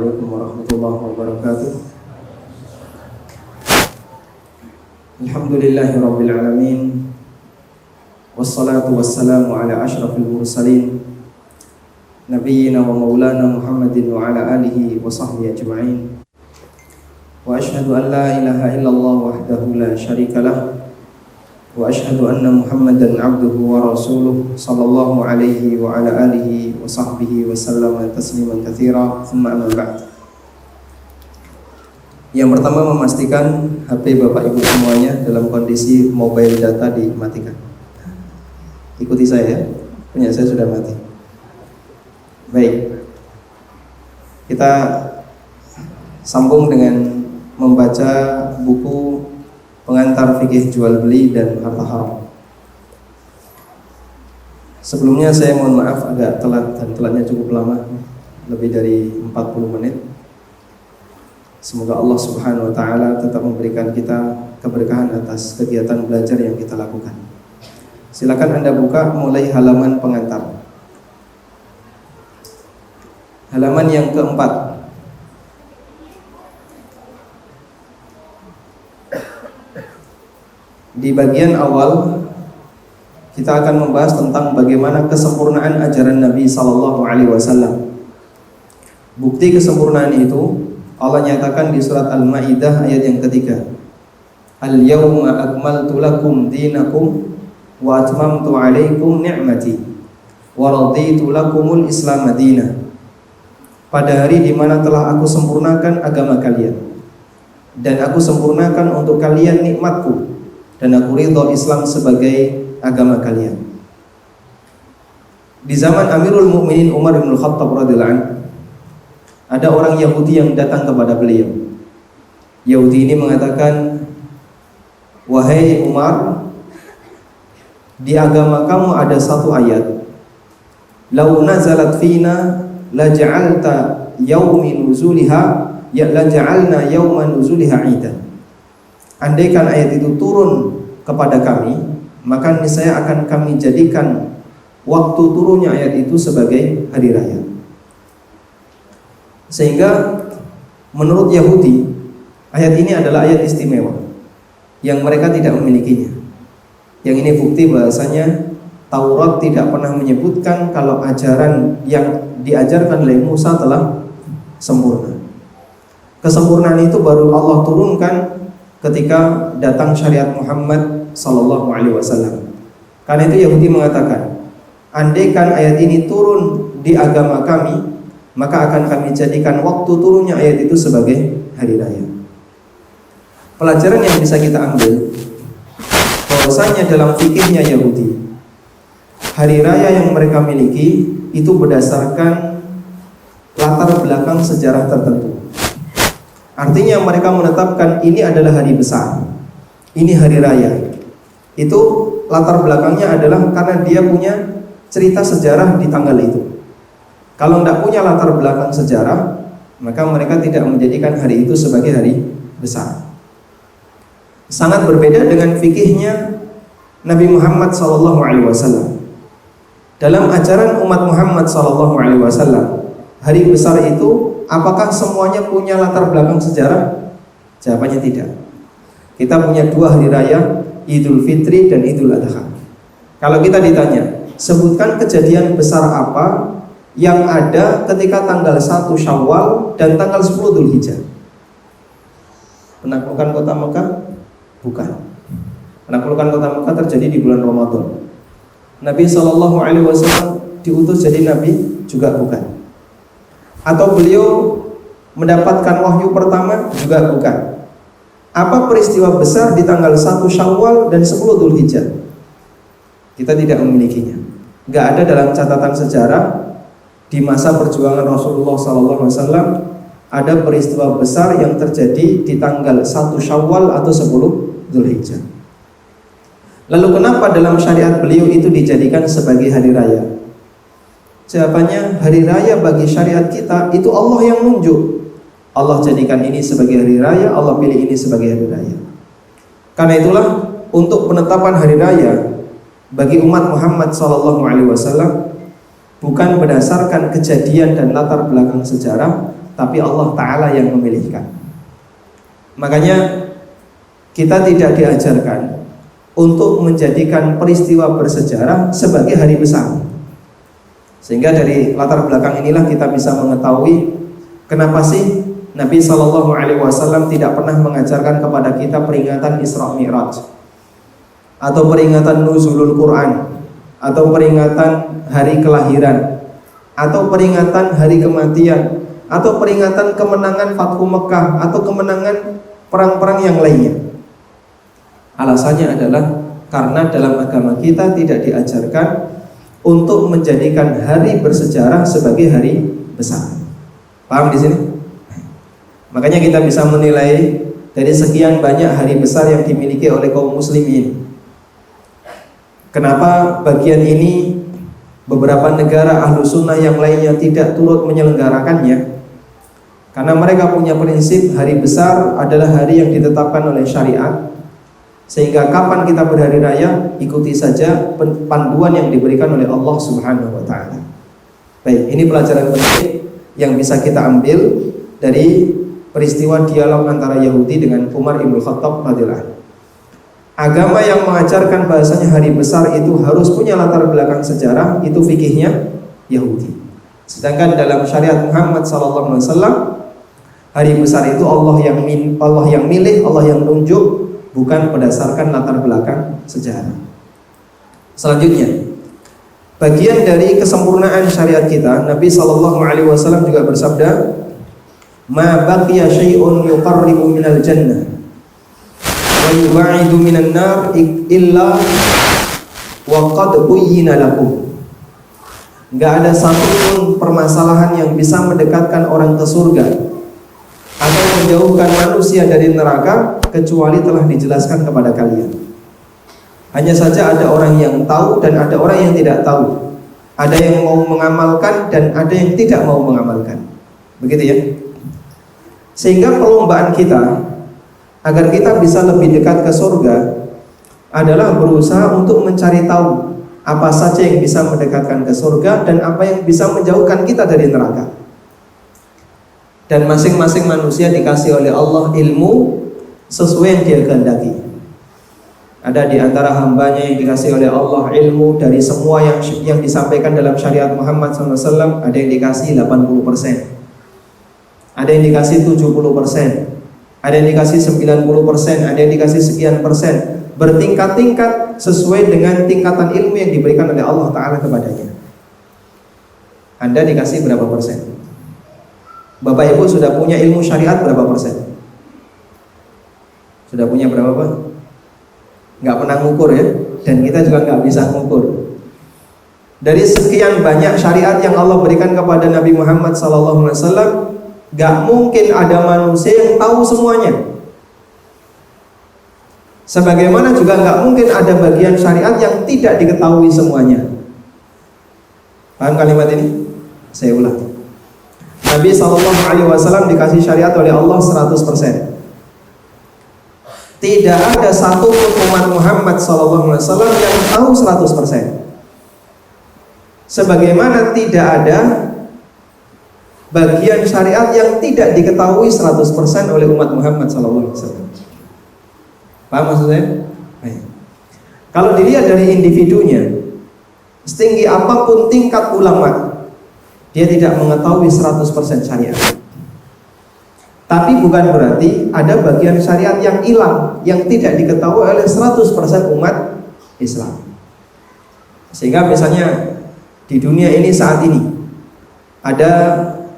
Assalamualaikum warahmatullahi wabarakatuh. Alhamdulillahirabbil alamin. Wassalatu wassalamu ala asyrafil mursalin nabiyyina wa maulana Muhammadin wa ala alihi wa sahbihi ajma'in. Wa asyhadu an la ilaha illallah wahdahu la syarika lah wa asyhadu anna Muhammadan abduhu wa rasuluh sallallahu alaihi wa ala alihi wa sahbihi wa sallama tasliman katsira. Tsumma amma ba'd. Yang pertama, memastikan HP Bapak Ibu semuanya dalam kondisi mobile data dimatikan. Ikuti saya ya. Punya saya sudah mati. Baik. Kita sambung dengan membaca buku Pengantar Fikih Jual Beli dan Harta Haram. Sebelumnya saya mohon maaf agak telat, dan telatnya cukup lama, lebih dari 40 menit. Semoga Allah Subhanahu wa taala tetap memberikan kita keberkahan atas kegiatan belajar yang kita lakukan. Silakan Anda buka mulai halaman pengantar. Halaman yang keempat. Di bagian awal kita akan membahas tentang bagaimana kesempurnaan ajaran Nabi sallallahu alaihi wasallam. Bukti kesempurnaan itu Allah nyatakan di surat Al-Maidah ayat yang ketiga. Al-yawma akmaltu lakum dinakum wa atmamtu alaikum ni'mati wa raditu lakumul Islam madina. Pada hari di mana telah aku sempurnakan agama kalian dan aku sempurnakan untuk kalian nikmatku, dan aku ridho Islam sebagai agama kalian. Di zaman Amirul Mukminin Umar bin Khattab radhiyallahu anhu, ada orang Yahudi yang datang kepada beliau. Yahudi ini mengatakan, "Wahai Umar, di agama kamu ada satu ayat, lau nazalat fina la ja'alta yaumi nuzuliha ya la ja'alna yauma nuzuliha 'idan." Andaikan ayat itu turun kepada kami, maka niscaya akan kami jadikan waktu turunnya ayat itu sebagai hari raya. Sehingga menurut Yahudi, ayat ini adalah ayat istimewa yang mereka tidak memilikinya. Yang ini bukti bahasanya Taurat tidak pernah menyebutkan kalau ajaran yang diajarkan oleh Musa telah sempurna. Kesempurnaan itu baru Allah turunkan ketika datang syariat Muhammad sallallahu alaihi wasallam. Karena itu Yahudi mengatakan, andaikan ayat ini turun di agama kami, maka akan kami jadikan waktu turunnya ayat itu sebagai hari raya. Pelajaran yang bisa kita ambil bahwasanya dalam fikihnya Yahudi, hari raya yang mereka miliki itu berdasarkan latar belakang sejarah tertentu. Artinya mereka menetapkan ini adalah hari besar, ini hari raya. Itu latar belakangnya adalah karena dia punya cerita sejarah di tanggal itu. Kalau tidak punya latar belakang sejarah, maka mereka tidak menjadikan hari itu sebagai hari besar. Sangat berbeda dengan fikihnya Nabi Muhammad SAW. Dalam ajaran umat Muhammad SAW, hari besar itu apakah semuanya punya latar belakang sejarah? Jawabannya tidak. Kita punya dua hari raya, Idul Fitri dan Idul Adha. Kalau kita ditanya, sebutkan kejadian besar apa yang ada ketika tanggal 1 Syawal dan tanggal 10 Dzulhijjah? Penaklukan kota Mekah? Bukan. Penaklukan kota Mekah terjadi di bulan Ramadan. Nabi SAW diutus jadi nabi? Juga bukan. Atau beliau mendapatkan wahyu pertama? Juga bukan. Apa peristiwa besar di tanggal 1 Syawal dan 10 Dzulhijjah? Kita tidak memilikinya. Gak ada dalam catatan sejarah di masa perjuangan Rasulullah SAW ada peristiwa besar yang terjadi di tanggal 1 Syawal atau 10 Dzulhijjah. Lalu kenapa dalam syariat beliau itu dijadikan sebagai hari raya? Jawabannya, hari raya bagi syariat kita itu Allah yang nunjuk. Allah jadikan ini sebagai hari raya, Allah pilih ini sebagai hari raya. Karena itulah untuk penetapan hari raya bagi umat Muhammad SAW bukan berdasarkan kejadian dan latar belakang sejarah, tapi Allah Ta'ala yang memilihkan. Makanya kita tidak diajarkan untuk menjadikan peristiwa bersejarah sebagai hari besar. Sehingga dari latar belakang inilah kita bisa mengetahui kenapa sih Nabi SAW tidak pernah mengajarkan kepada kita peringatan Isra Mi'raj, atau peringatan Nuzulul Quran, atau peringatan hari kelahiran, atau peringatan hari kematian, atau peringatan kemenangan Fathu Mekah, atau kemenangan perang-perang yang lainnya. Alasannya adalah karena dalam agama kita tidak diajarkan untuk menjadikan hari bersejarah sebagai hari besar. Paham di sini? Makanya kita bisa menilai dari sekian banyak hari besar yang dimiliki oleh kaum muslimin, kenapa bagian ini beberapa negara ahlu sunnah yang lainnya tidak turut menyelenggarakannya? Karena mereka punya prinsip hari besar adalah hari yang ditetapkan oleh syariat, sehingga kapan kita berhari raya ikuti saja panduan yang diberikan oleh Allah Subhanahu wa Ta'ala. Baik, ini pelajaran penting yang bisa kita ambil dari peristiwa dialog antara Yahudi dengan Umar ibn Khattab radhiyallahu anhu. Agama yang mengajarkan bahasanya hari besar itu harus punya latar belakang sejarah, itu fikihnya Yahudi. Sedangkan dalam syariat Muhammad SAW, hari besar itu Allah yang milih, Allah yang tunjuk, bukan berdasarkan latar belakang sejarah. Selanjutnya, bagian dari kesempurnaan syariat kita, Nabi SAW juga bersabda, "Ma baqiya syai'un yuqarribu minal jannah wa yub'idu minan nar illa wa qad buyyina lakum." Enggak ada satupun permasalahan yang bisa mendekatkan orang ke surga atau menjauhkan manusia dari neraka kecuali telah dijelaskan kepada kalian. Hanya saja ada orang yang tahu dan ada orang yang tidak tahu. Ada yang mau mengamalkan dan ada yang tidak mau mengamalkan. Begitu ya. Sehingga perlombaan kita agar kita bisa lebih dekat ke surga adalah berusaha untuk mencari tahu apa saja yang bisa mendekatkan ke surga dan apa yang bisa menjauhkan kita dari neraka. Dan masing-masing manusia dikasih oleh Allah ilmu sesuai yang dia kehendaki. Ada di antara hambanya yang dikasih oleh Allah ilmu dari semua yang disampaikan dalam syariat Muhammad SAW, ada yang dikasih 80%, ada yang dikasih 70%, ada yang dikasih 90%, ada yang dikasih sekian persen, bertingkat-tingkat sesuai dengan tingkatan ilmu yang diberikan oleh Allah Ta'ala kepadanya. Anda dikasih berapa persen? Bapak Ibu sudah punya ilmu syariat berapa persen? Sudah punya berapa Pak? Nggak pernah ngukur ya, dan kita juga nggak bisa ngukur. Dari sekian banyak syariat yang Allah berikan kepada Nabi Muhammad SAW, nggak mungkin ada manusia yang tahu semuanya. Sebagaimana juga nggak mungkin ada bagian syariat yang tidak diketahui semuanya. Paham kalimat ini? Saya ulang. Nabi SAW dikasih syariat oleh Allah 100%. Tidak ada satu pun umat Muhammad SAW yang tahu 100%. Sebagaimana tidak ada bagian syariat yang tidak diketahui 100% oleh umat Muhammad SAW. Paham maksudnya? Kalau dilihat dari individunya, setinggi apapun tingkat ulama, dia tidak mengetahui 100% syariat. Tapi bukan berarti ada bagian syariat yang hilang, yang tidak diketahui oleh 100% umat Islam. Sehingga misalnya di dunia ini saat ini ada,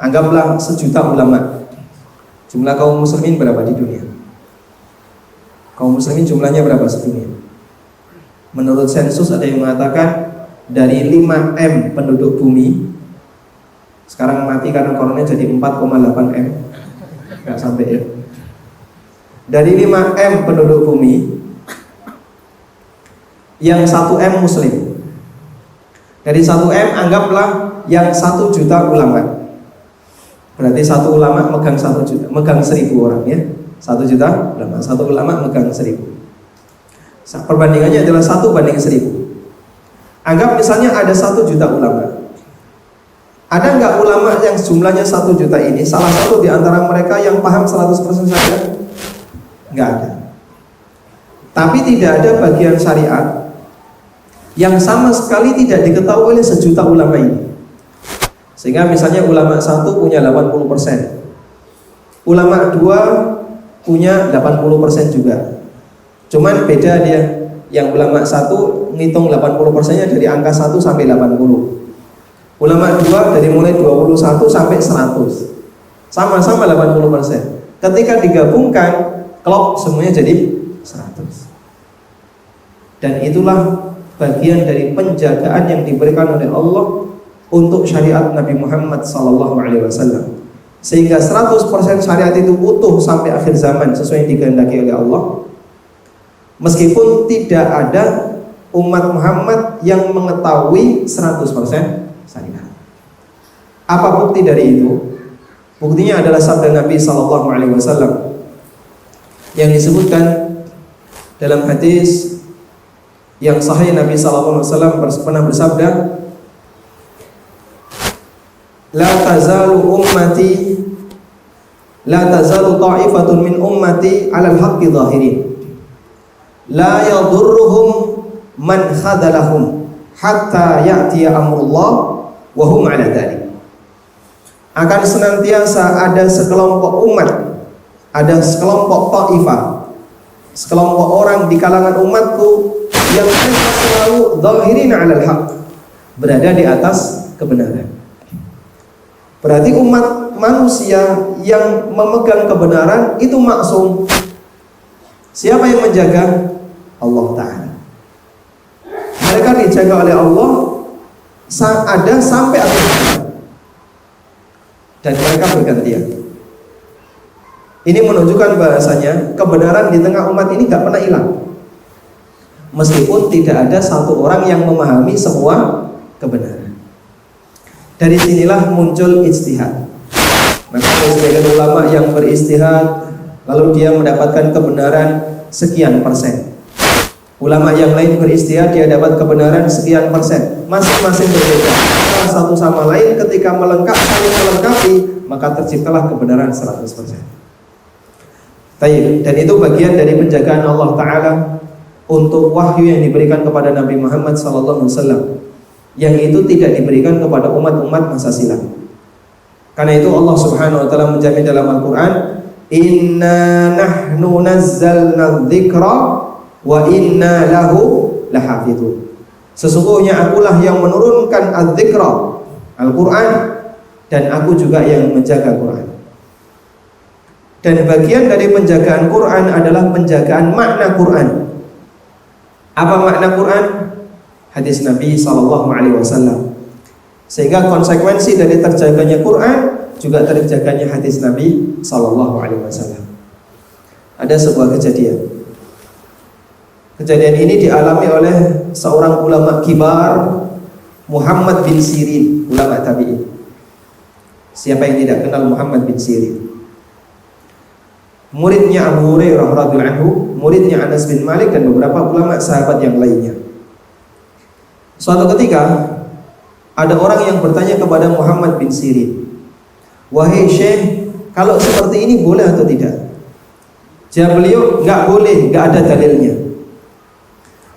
anggaplah 1 juta ulama. Jumlah kaum muslimin berapa di dunia? Kaum muslimin jumlahnya berapa sedunia? Menurut sensus ada yang mengatakan dari 5M penduduk bumi, sekarang mati karena corona jadi 4,8M, nggak sampai ya. Dari 5M penduduk bumi, yang 1M muslim. Dari 1M anggaplah yang 1 juta ulama. Berarti satu ulama megang 1 juta, megang 1000 orang ya. 1 juta ulama, satu ulama megang 1000. Perbandingannya adalah 1 banding 1000. Anggap misalnya ada 1 juta ulama, Ada nggak ulama yang jumlahnya 1 juta ini salah satu di antara mereka yang paham 100% syariat? Nggak ada. Tapi tidak ada bagian syariat yang sama sekali tidak diketahui oleh sejuta ulama ini. Sehingga misalnya ulama 1 punya 80%, ulama 2 punya 80% juga. Cuman beda dia. Yang ulama 1 ngitung 80%-nya dari angka 1 sampai 80. Ulama 2 dari mulai 21 sampai 100. Sama-sama 80%. Ketika digabungkan, klop semuanya jadi 100. Dan itulah bagian dari penjagaan yang diberikan oleh Allah untuk syariat Nabi Muhammad SAW. Sehingga 100% syariat itu utuh sampai akhir zaman sesuai yang dikehendaki oleh Allah. Meskipun tidak ada umat Muhammad yang mengetahui 100% syariat. Apa bukti dari itu? Buktinya adalah sabda Nabi SAW yang disebutkan dalam hadis yang sahih. Nabi SAW pernah bersabda, La tazalu ta'ifatun min ummati 'alal haqqi zahirin, la yadurruhum man khadalahum hatta ya'tiya amrullah wa hum 'ala dzalik. Akan senantiasa ada sekelompok umat, ada sekelompok ta'ifah, sekelompok orang di kalangan umatku yang mereka selalu zahirin 'alal haqq, berada di atas kebenaran. Berarti umat manusia yang memegang kebenaran itu maksum. Siapa yang menjaga? Allah Ta'ala. Mereka dijaga oleh Allah, ada sampai akhir zaman, dan mereka bergantian. Ini menunjukkan bahasanya kebenaran di tengah umat ini gak pernah hilang, meskipun tidak ada satu orang yang memahami semua kebenaran. Dari sinilah muncul ijtihad. Maka ada sebagian ulama yang beristihad, lalu dia mendapatkan kebenaran sekian persen. Ulama yang lain beristihad, dia dapat kebenaran sekian persen. Masing-masing berbeda. Salah satu sama lain ketika saling melengkapi, maka terciptalah kebenaran 100%. Dan itu bagian dari penjagaan Allah Ta'ala untuk wahyu yang diberikan kepada Nabi Muhammad SAW, yang itu tidak diberikan kepada umat-umat masa silam. Karena itu Allah Subhanahu wa taala menjamin dalam Al-Qur'an, "Inna nahnu nazzalna dzikra wa inna lahu lahafizun." Sesungguhnya akulah yang menurunkan adz-dzikra, Al-Qur'an, dan aku juga yang menjaga Qur'an. Dan bagian dari penjagaan Qur'an adalah penjagaan makna Qur'an. Apa makna Qur'an? Hadis Nabi SAW. Sehingga konsekuensi dari terjaganya Quran juga terjaganya hadis Nabi SAW. Ada sebuah kejadian. Kejadian ini dialami oleh seorang ulama kibar, Muhammad bin Sirin, ulama tabi'in. Siapa yang tidak kenal Muhammad bin Sirin? Muridnya Abu Hurairah radhiyallahu anhu, muridnya Anas bin Malik, dan beberapa ulama sahabat yang lainnya. Suatu ketika ada orang yang bertanya kepada Muhammad bin Sirin, "Wahai Syekh, kalau seperti ini boleh atau tidak?" Jawab beliau, "Nggak boleh, nggak ada dalilnya."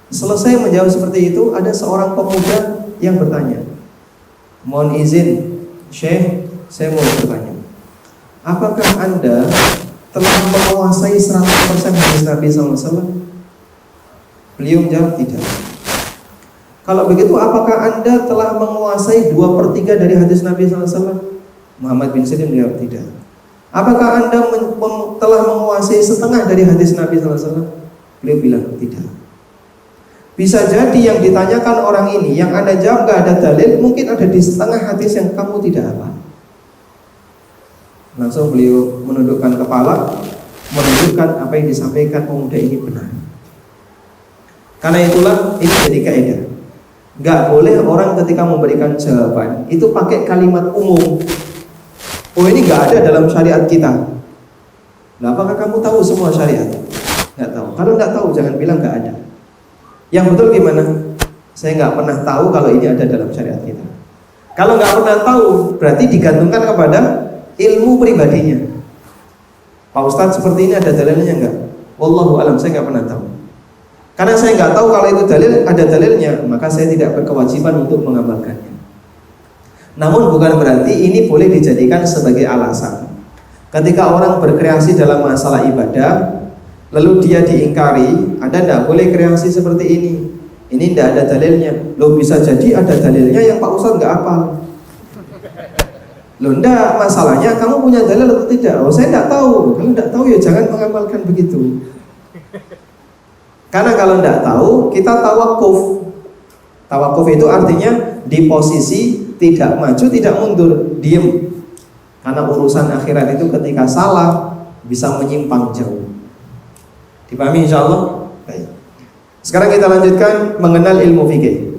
Selesai menjawab seperti itu, ada seorang pemuda yang bertanya, "Mohon izin, Syekh, saya mau bertanya, apakah Anda telah menguasai 100% hadis Nabi SAW?" Beliau menjawab, "Tidak." "Kalau begitu, apakah Anda telah menguasai 2/3 dari hadis Nabi SAW?" Muhammad bin Sirin menjawab, "Tidak." "Apakah Anda telah menguasai setengah dari hadis Nabi SAW?" Beliau bilang, "Tidak." Bisa jadi yang ditanyakan orang ini, yang Anda jawab gak ada dalil, mungkin ada di setengah hadis yang kamu tidak hafal. Langsung beliau menundukkan kepala, menunjukkan apa yang disampaikan pemuda ini benar. Karena itulah ini jadi kaidah. Gak boleh orang ketika memberikan jawaban itu pakai kalimat umum. "Oh, ini gak ada dalam syariat kita." Nah, apakah kamu tahu semua syariat? Gak tahu. Kalau gak tahu, jangan bilang gak ada. Yang betul gimana? Saya gak pernah tahu kalau ini ada dalam syariat kita. Kalau nggak pernah tahu, berarti digantungkan kepada ilmu pribadinya. Pak Ustadz, seperti ini ada dalilnya nggak? Wallahu alam, saya nggak pernah tahu. Karena saya nggak tahu kalau itu dalil, ada dalilnya, maka saya tidak berkewajiban untuk mengamalkannya. Namun bukan berarti ini boleh dijadikan sebagai alasan. Ketika orang berkreasi dalam masalah ibadah, lalu dia diingkari, Anda tidak boleh kreasi seperti ini. Ini tidak ada dalilnya. Loh, bisa jadi ada dalilnya yang Pak Ustadz nggak hafal. Loh, enggak, masalahnya kamu punya dalil atau tidak? Oh, saya tidak tahu. Kalau tidak tahu ya jangan mengamalkan begitu. Karena kalau tidak tahu, kita tawakuf. Tawakuf itu artinya di posisi tidak maju, tidak mundur, diem. Karena urusan akhirat itu ketika salah bisa menyimpang jauh. Dipahami insyaallah? Baik. Sekarang kita lanjutkan mengenal ilmu fikih.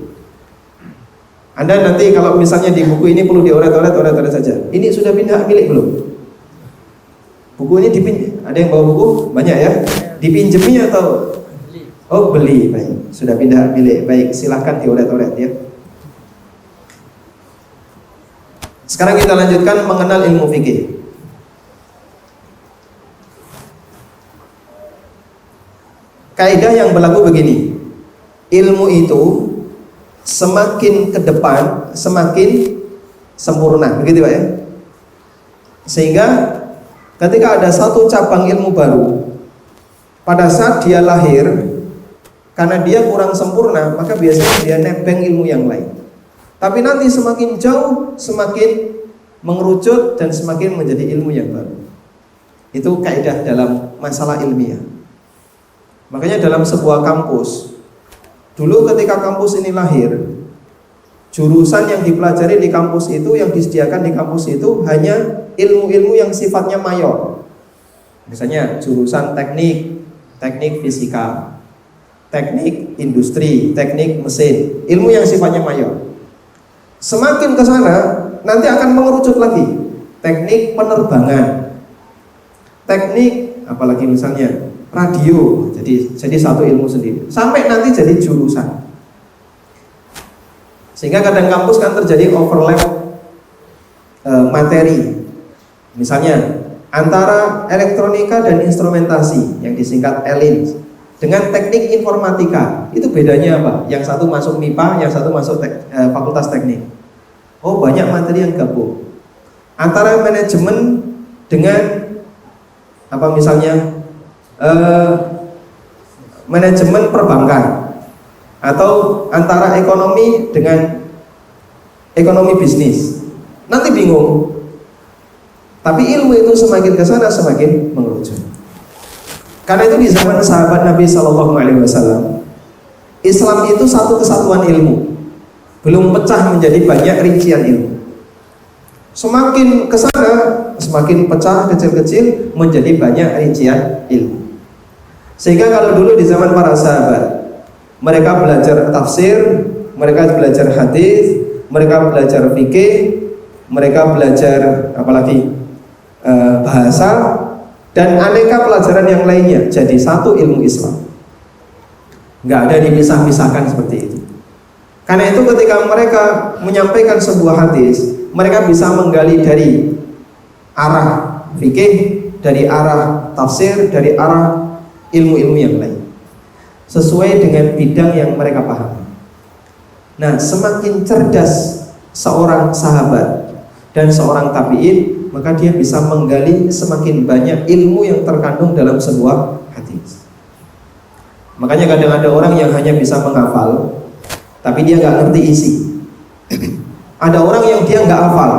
Anda nanti kalau misalnya di buku ini perlu dioret-oret saja. Ini sudah pindah milik belum? Buku ini ada yang bawa buku? Banyak ya? Dipinjemi atau? Oh, beli. Baik, sudah pindah milik. Baik, silahkan dioret-oret ya. Sekarang kita lanjutkan mengenal ilmu fikih. Kaidah yang berlaku begini. Ilmu itu semakin ke depan semakin sempurna, begitu Pak ya. Sehingga ketika ada satu cabang ilmu baru, pada saat dia lahir, karena dia kurang sempurna, maka biasanya dia nebeng ilmu yang lain. Tapi nanti semakin jauh, semakin mengerucut dan semakin menjadi ilmu yang baru. Itu kaidah dalam masalah ilmiah. Makanya dalam sebuah kampus, dulu ketika kampus ini lahir, jurusan yang dipelajari di kampus itu, yang disediakan di kampus itu hanya ilmu-ilmu yang sifatnya mayor. Misalnya jurusan teknik fisika, teknik industri, teknik mesin, ilmu yang sifatnya mayor. Semakin ke sana nanti akan mengerucut lagi, teknik penerbangan, teknik apalagi misalnya radio, jadi satu ilmu sendiri, sampai nanti jadi jurusan. Sehingga kadang kampus kan terjadi overlap materi. Misalnya antara elektronika dan instrumentasi yang disingkat ELIN dengan teknik informatika, itu bedanya apa? Yang satu masuk MIPA, yang satu masuk fakultas teknik. Oh, banyak materi yang gabung. Antara manajemen dengan apa misalnya manajemen perbankan, atau antara ekonomi dengan ekonomi bisnis, nanti bingung. Tapi ilmu itu semakin ke sana semakin mengerucut. Karena itu di zaman sahabat Nabi SAW, Islam itu satu kesatuan ilmu, belum pecah menjadi banyak rincian ilmu. Semakin ke sana semakin pecah kecil-kecil menjadi banyak rincian ilmu. Sehingga kalau dulu di zaman para sahabat, mereka belajar tafsir, mereka belajar hadis, mereka belajar fikih, mereka belajar apalagi bahasa dan aneka pelajaran yang lainnya, jadi satu ilmu Islam. Nggak ada dipisah-pisahkan seperti itu. Karena itu ketika mereka menyampaikan sebuah hadis, mereka bisa menggali dari arah fikih, dari arah tafsir, dari arah ilmu-ilmu yang lain, sesuai dengan bidang yang mereka pahami. Nah, semakin cerdas seorang sahabat dan seorang tabi'in, maka dia bisa menggali semakin banyak ilmu yang terkandung dalam sebuah hadis. Makanya kadang ada orang yang hanya bisa menghafal, tapi dia nggak ngerti isi. Ada orang yang dia nggak hafal,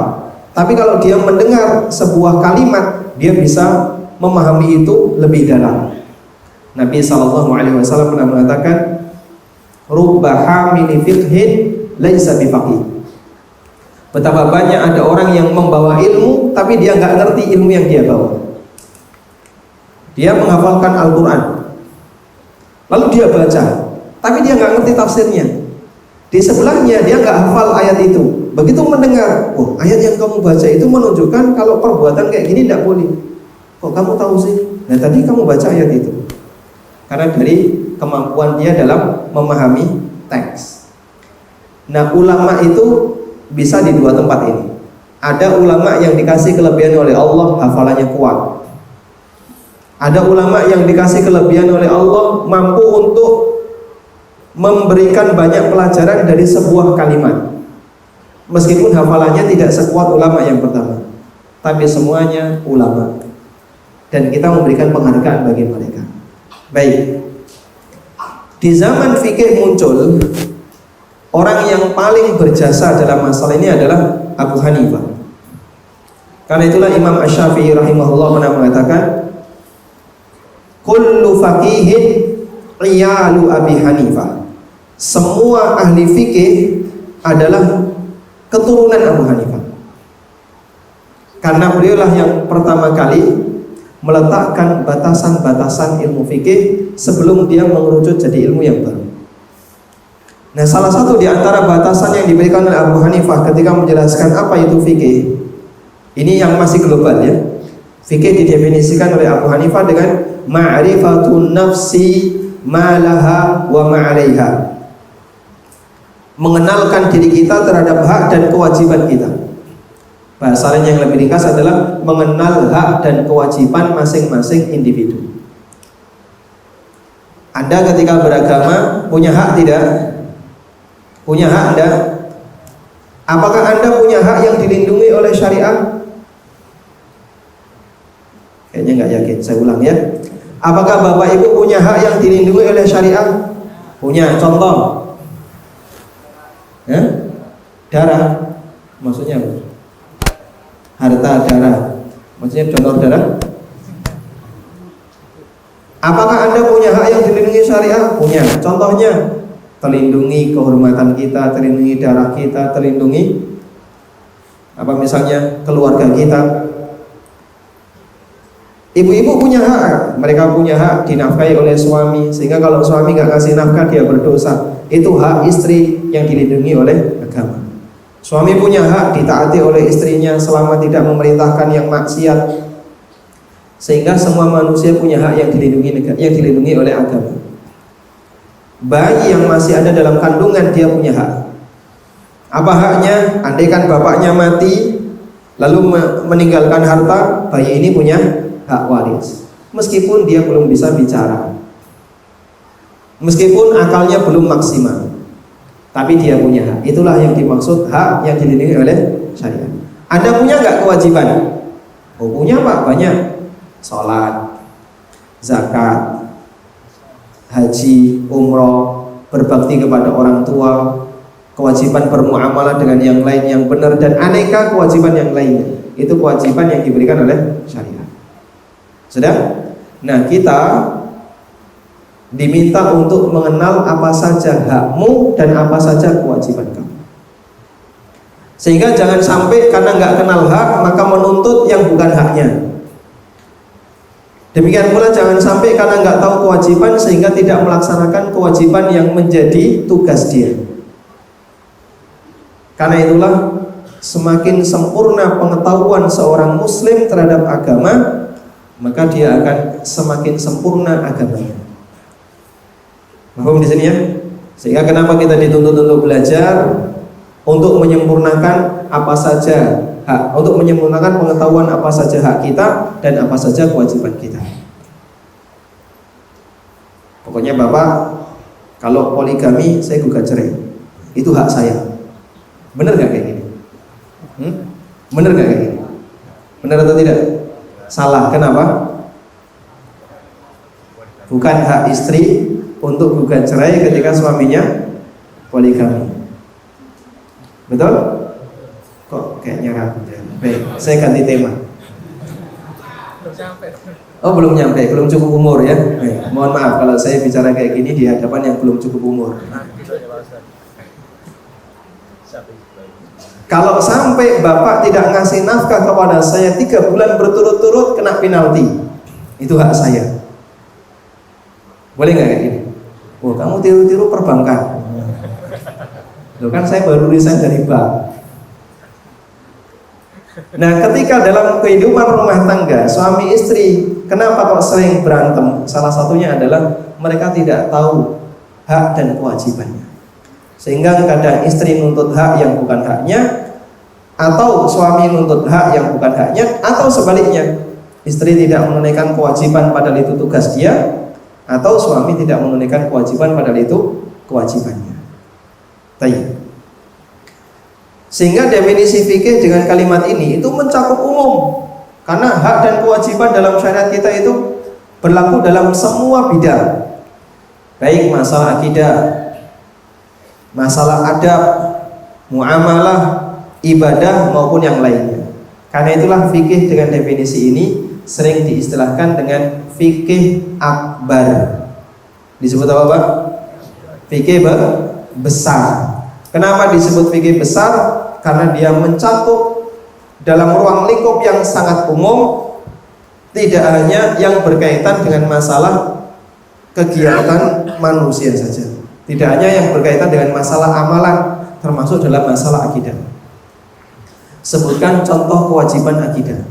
tapi kalau dia mendengar sebuah kalimat, dia bisa memahami itu lebih dalam. Nabi SAW pernah mengatakan, "Rubba hamili fiqhin laisa bifaqih." Betapa banyak ada orang yang membawa ilmu, tapi dia nggak ngerti ilmu yang dia bawa. Dia menghafalkan Al-Quran, lalu dia baca, tapi dia nggak ngerti tafsirnya. Di sebelahnya dia nggak hafal ayat itu. Begitu mendengar, oh ayat yang kamu baca itu menunjukkan kalau perbuatan kayak gini tidak boleh. Kok kamu tahu sih? Nah tadi kamu baca ayat itu. Karena dari kemampuan dia dalam memahami teks. Nah ulama itu bisa di dua tempat ini. Ada ulama yang dikasih kelebihan oleh Allah, hafalannya kuat. Ada ulama yang dikasih kelebihan oleh Allah, mampu untuk memberikan banyak pelajaran dari sebuah kalimat. Meskipun hafalannya tidak sekuat ulama yang pertama, tapi semuanya ulama. Dan kita memberikan penghargaan bagi mereka. Baik. Di zaman fikih muncul orang yang paling berjasa dalam masalah ini adalah Abu Hanifah. Karena itulah Imam Asy-Syafi'i rahimahullah pernah mengatakan, kullu faqihin iyalu Abi Hanifah. Semua ahli fikih adalah keturunan Abu Hanifah. Karena beliaulah yang pertama kali meletakkan batasan-batasan ilmu fikih sebelum dia mengerucut jadi ilmu yang baru. Nah, salah satu di antara batasan yang diberikan oleh Abu Hanifah ketika menjelaskan apa itu fikih, ini yang masih global ya. Fikih didefinisikan oleh Abu Hanifah dengan ma'rifatun nafsi ma laha wa ma 'alaiha. Mengenalkan diri kita terhadap hak dan kewajiban kita. Bahasa lain yang lebih ringkas adalah mengenal hak dan kewajiban masing-masing individu. Anda ketika beragama punya hak tidak? Punya hak Anda? Apakah Anda punya hak yang dilindungi oleh syariah? Kayaknya nggak yakin, saya ulang ya. Apakah Bapak Ibu punya hak yang dilindungi oleh syariah? Punya. Contoh darah, maksudnya apa? Harta, darah, maksudnya donor darah. Apakah Anda punya hak yang dilindungi syariah? Punya. Contohnya, terlindungi kehormatan kita, terlindungi darah kita, terlindungi apa misalnya keluarga kita. Ibu-ibu punya hak, mereka punya hak dinafkahi oleh suami, sehingga kalau suami nggak kasih nafkah dia berdosa. Itu hak istri yang dilindungi oleh agama. Suami punya hak ditaati oleh istrinya selama tidak memerintahkan yang maksiat. Sehingga semua manusia punya hak yang dilindungi oleh agama. Bayi yang masih ada dalam kandungan dia punya hak. Apa haknya? Andaikan bapaknya mati lalu meninggalkan harta, bayi ini punya hak waris. Meskipun dia belum bisa bicara, meskipun akalnya belum maksimal, tapi dia punya hak. Itulah yang dimaksud hak yang dilindungi oleh syariat. Anda punya nggak kewajiban? Oh punya Pak, banyak. Sholat, zakat, haji, umroh, berbakti kepada orang tua, kewajiban bermuamalah dengan yang lain yang benar, dan aneka kewajiban yang lainnya. Itu kewajiban yang diberikan oleh syariat. Sudah? Nah, kita diminta untuk mengenal apa saja hakmu dan apa saja kewajiban kamu. Sehingga jangan sampai karena nggak kenal hak maka menuntut yang bukan haknya. Demikian pula jangan sampai karena nggak tahu kewajiban sehingga tidak melaksanakan kewajiban yang menjadi tugas dia. Karena itulah semakin sempurna pengetahuan seorang muslim terhadap agama, maka dia akan semakin sempurna agamanya. Paham di sini ya? Sehingga kenapa kita dituntut untuk belajar, untuk menyempurnakan apa saja hak, untuk menyempurnakan pengetahuan apa saja hak kita dan apa saja kewajiban kita. Pokoknya Bapak, kalau poligami saya gugat cerai, itu hak saya. Benar nggak kayak gini? Benar nggak kayak gini? Benar atau tidak? Salah. Kenapa? Bukan hak istri untuk gugat cerai ketika suaminya poligami. Betul? Kok kayaknya ragu ya? Baik, saya ganti tema. Oh belum nyampe, belum cukup umur ya. Baik, mohon maaf kalau saya bicara kayak gini di hadapan yang belum cukup umur. Kalau sampai Bapak tidak ngasih nafkah kepada saya 3 bulan berturut-turut, kena penalti. Itu hak saya. Boleh nggak kayak gini? Oh kamu tiru-tiru perbankan. Loh kan saya baru resign dari bank. Nah ketika dalam kehidupan rumah tangga suami istri, kenapa kok sering berantem? Salah satunya adalah mereka tidak tahu hak dan kewajibannya. Sehingga kadang istri nuntut hak yang bukan haknya, atau suami nuntut hak yang bukan haknya, atau sebaliknya, istri tidak menunaikan kewajiban padahal itu tugas dia, atau suami tidak menunaikan kewajiban padahal itu kewajibannya. Baik. Sehingga definisi fikih dengan kalimat ini itu mencakup umum, karena hak dan kewajiban dalam syariat kita itu berlaku dalam semua bidang, baik masalah akidah, masalah adab, muamalah, ibadah maupun yang lainnya. Karena itulah fikih dengan definisi ini sering diistilahkan dengan fikih akbar. Disebut apa, Pak? Fikih besar. Kenapa disebut fikih besar? Karena dia mencakup dalam ruang lingkup yang sangat umum, tidak hanya yang berkaitan dengan masalah kegiatan manusia saja, tidak hanya yang berkaitan dengan masalah amalan, termasuk dalam masalah akidah. Sebutkan contoh kewajiban akidah.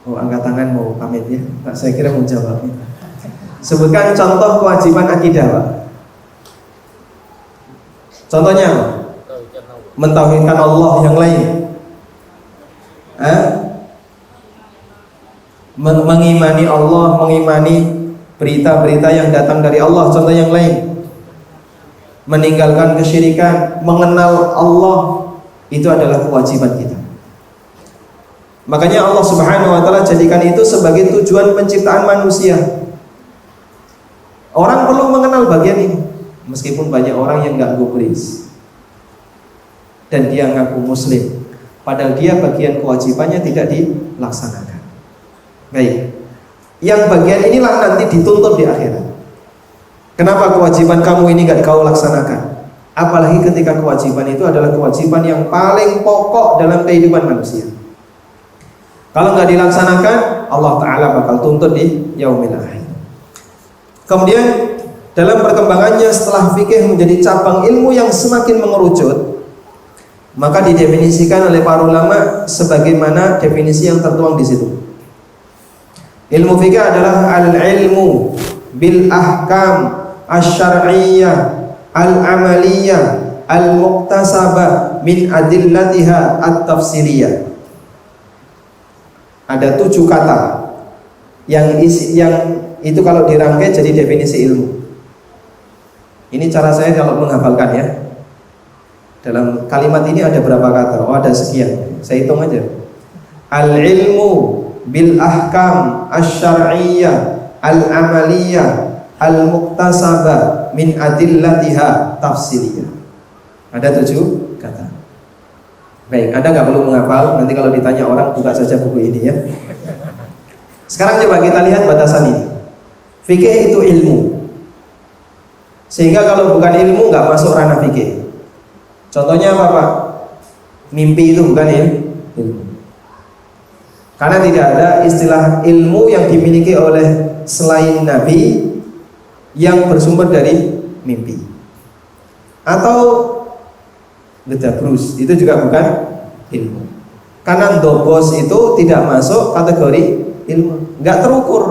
Oh, angkat tangan mau pamit ya, Pak, saya kira mau jawab. Sebutkan contoh kewajiban akidah, Pak. Contohnya apa? Mentauhidkan Allah, yang lain. Mengimani Allah, mengimani berita-berita yang datang dari Allah. Contoh yang lain, meninggalkan kesyirikan, mengenal Allah, itu adalah kewajiban kita. Makanya Allah Subhanahu wa taala jadikan itu sebagai tujuan penciptaan manusia. Orang perlu mengenal bagian ini. Meskipun banyak orang yang nggak gubris dan dia ngaku muslim, padahal dia bagian kewajibannya tidak dilaksanakan. Baik, yang bagian inilah nanti dituntut di akhirat. Kenapa kewajiban kamu ini nggak kau laksanakan? Apalagi ketika kewajiban itu adalah kewajiban yang paling pokok dalam kehidupan manusia. Kalau nggak dilaksanakan, Allah Ta'ala bakal tuntut di yaumil akhir. Kemudian dalam perkembangannya setelah fikih menjadi cabang ilmu yang semakin mengerucut, maka didefinisikan oleh para ulama sebagaimana definisi yang tertuang di situ. Ilmu fikih adalah al-ilmu bil ahkam asy-syar'iyyah al-amaliyah al-muktasabah min adillatiha at-tafsiriyah. Ada 7 kata yang itu kalau dirangkai jadi definisi ilmu. Ini cara saya kalau menghafalkan ya. Dalam kalimat ini ada berapa kata? Oh, ada sekian. Saya hitung aja. Al-ilmu bil ahkam asy-syar'iyyah al-amaliyah al-muktasabah min adillatiha tafsiriyah. Ada 7 kata. Baik, Anda nggak perlu menghafal. Nanti kalau ditanya orang, buka saja buku ini ya. Sekarang coba kita lihat batasan ini. Fikih itu ilmu. Sehingga kalau bukan ilmu nggak masuk ranah fikih. Contohnya apa, Pak? Mimpi itu bukan ilmu. Karena tidak ada istilah ilmu yang dimiliki oleh selain Nabi yang bersumber dari mimpi. Atau gedabrus, itu juga bukan ilmu. Karena dobos itu tidak masuk kategori ilmu, nggak terukur.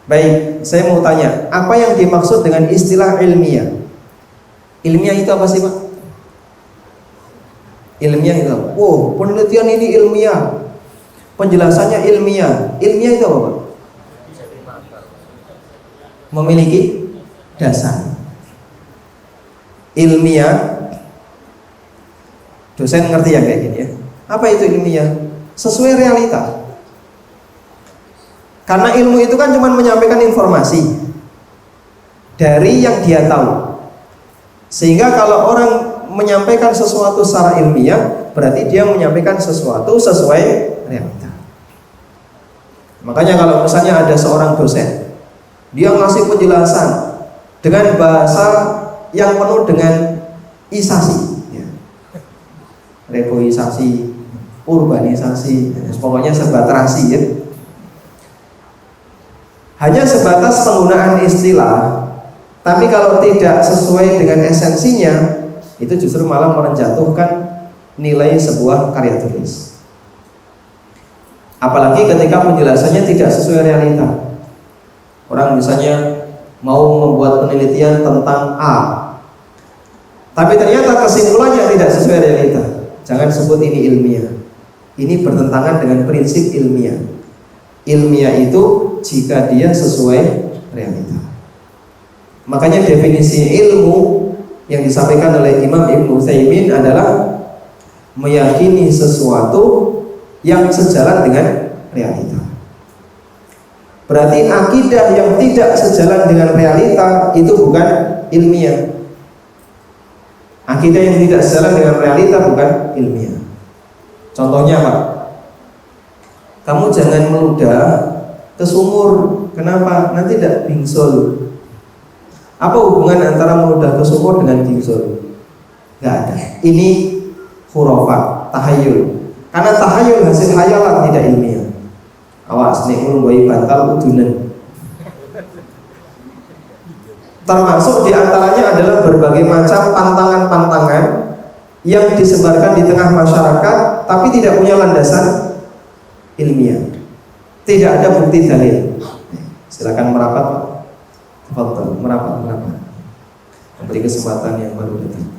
Baik, saya mau tanya, apa yang dimaksud dengan istilah ilmiah? Ilmiah itu apa sih, Pak? Ilmiah itu apa? Oh, penelitian ini ilmiah, penjelasannya ilmiah. Ilmiah itu apa, Pak? Memiliki dasar. Ilmiah, dosen ngerti ya kayak gini ya. Apa itu ilmiah? Sesuai realita. Karena ilmu itu kan cuma menyampaikan informasi dari yang dia tahu. Sehingga kalau orang menyampaikan sesuatu secara ilmiah, berarti dia menyampaikan sesuatu sesuai realita. Makanya kalau misalnya ada seorang dosen, dia ngasih penjelasan dengan bahasa yang penuh dengan isasi ya. Reboisasi, urbanisasi, pokoknya serba terasi ya. Hanya sebatas penggunaan istilah, tapi kalau tidak sesuai dengan esensinya, itu justru malah menjatuhkan nilai sebuah karya tulis. Apalagi ketika penjelasannya tidak sesuai realita. Orang misalnya mau membuat penelitian tentang A, Tapi ternyata kesimpulannya tidak sesuai realita. Jangan sebut ini ilmiah. Ini bertentangan dengan prinsip ilmiah. Ilmiah itu jika dia sesuai realita. Makanya definisi ilmu yang disampaikan oleh Imam Ibnu Utsaimin adalah meyakini sesuatu yang sejalan dengan realita. Berarti akidah yang tidak sejalan dengan realita itu bukan ilmiah. Akidah yang tidak sejalan dengan realita bukan ilmiah. Contohnya Pak, kamu jangan meludah ke sumur. Kenapa? Nanti tidak bingsul. Apa hubungan antara meludah ke sumur dengan bingsul? Gak ada. Ini khurafat, tahayul. Karena tahayul hasil hayalan, tidak ilmiah. Awas nek nglumbui bantal udunan. Termasuk diantaranya adalah berbagai macam pantangan-pantangan yang disebarkan di tengah masyarakat tapi tidak punya landasan ilmiah. Tidak ada bukti dalil. Silakan merapat, Pak. Merapat. Memberi kesempatan yang baru datang.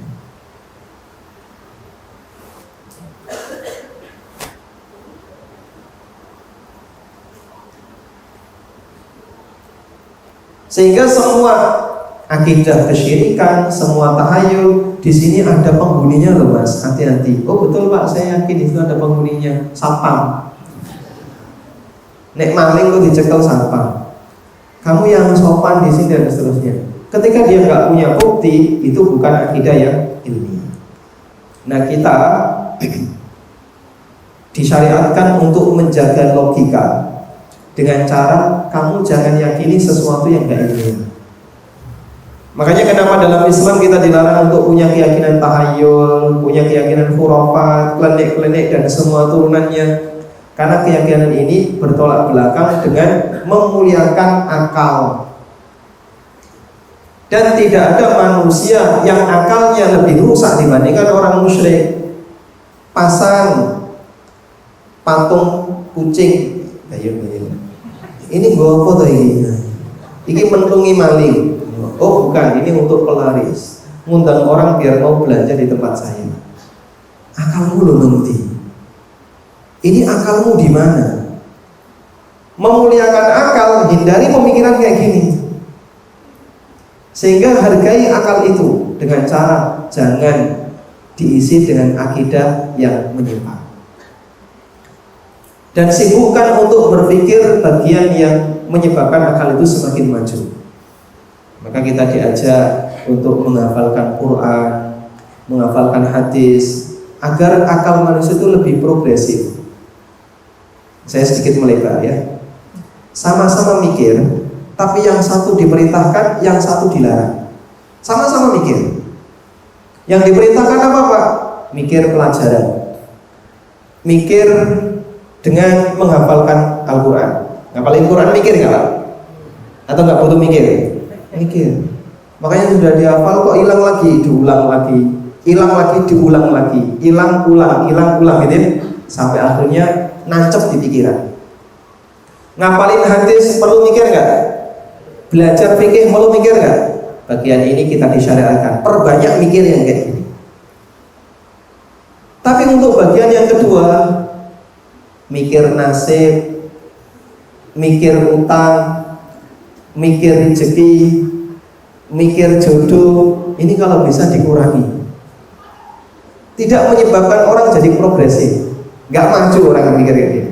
Sehingga semua akidah kesyirikan, semua tahayul di sini ada penghuninya loh Mas, hati-hati. Oh betul Pak, saya yakin itu ada penghuninya. Satpam. Nek maling tuh dicekel satpam. Kamu yang sopan di sini dan seterusnya. Ketika dia nggak punya bukti, itu bukan akidah yang ilmiah. Nah kita disyariatkan untuk menjaga logika dengan cara kamu jangan yakini sesuatu yang nggak ilmiah. Makanya kenapa dalam Islam kita dilarang untuk punya keyakinan tahayul, punya keyakinan khurafat, klenik-klenik dan semua turunannya. Karena keyakinan ini bertolak belakang dengan memuliakan akal. Dan tidak ada manusia yang akalnya lebih rusak dibandingkan orang musyrik. Pasang patung kucing, ini gua foto ini mentungi maling. Oh bukan, ini untuk pelaris. Ngundang orang biar mau belanja di tempat saya. Akalmu loh nanti. Ini akalmu di mana? Memuliakan akal, hindari pemikiran kayak gini. Sehingga hargai akal itu dengan cara jangan diisi dengan akidah yang menyimpang. Dan sibukkan untuk berpikir bagian yang menyebabkan akal itu semakin maju. Maka kita diajak untuk menghafalkan Quran, menghafalkan hadis, agar akal manusia itu lebih progresif. Saya sedikit melebar ya. Sama-sama mikir, tapi yang satu diperintahkan, yang satu dilarang. Sama-sama mikir. Yang diperintahkan apa Pak? Mikir pelajaran. Mikir dengan menghafalkan Al-Quran. Ngapalin Quran mikir nggak Pak? Atau nggak butuh mikir? Mikir. Makanya sudah dihafal kok hilang lagi, diulang lagi, hilang lagi, diulang lagi, hilang ulang gitu ya. Sampai akhirnya nancep di pikiran. Ngapalin hadis perlu mikir nggak? Belajar fikih perlu mikir nggak? Bagian ini kita disyariatkan. Perbanyak mikir yang kayak gini. Tapi untuk bagian yang kedua, mikir nasib, mikir utang, mikir rezeki, mikir jodoh, ini kalau bisa dikurangi. Tidak menyebabkan orang jadi progresif. Gak maju orang yang mikir kayak gini.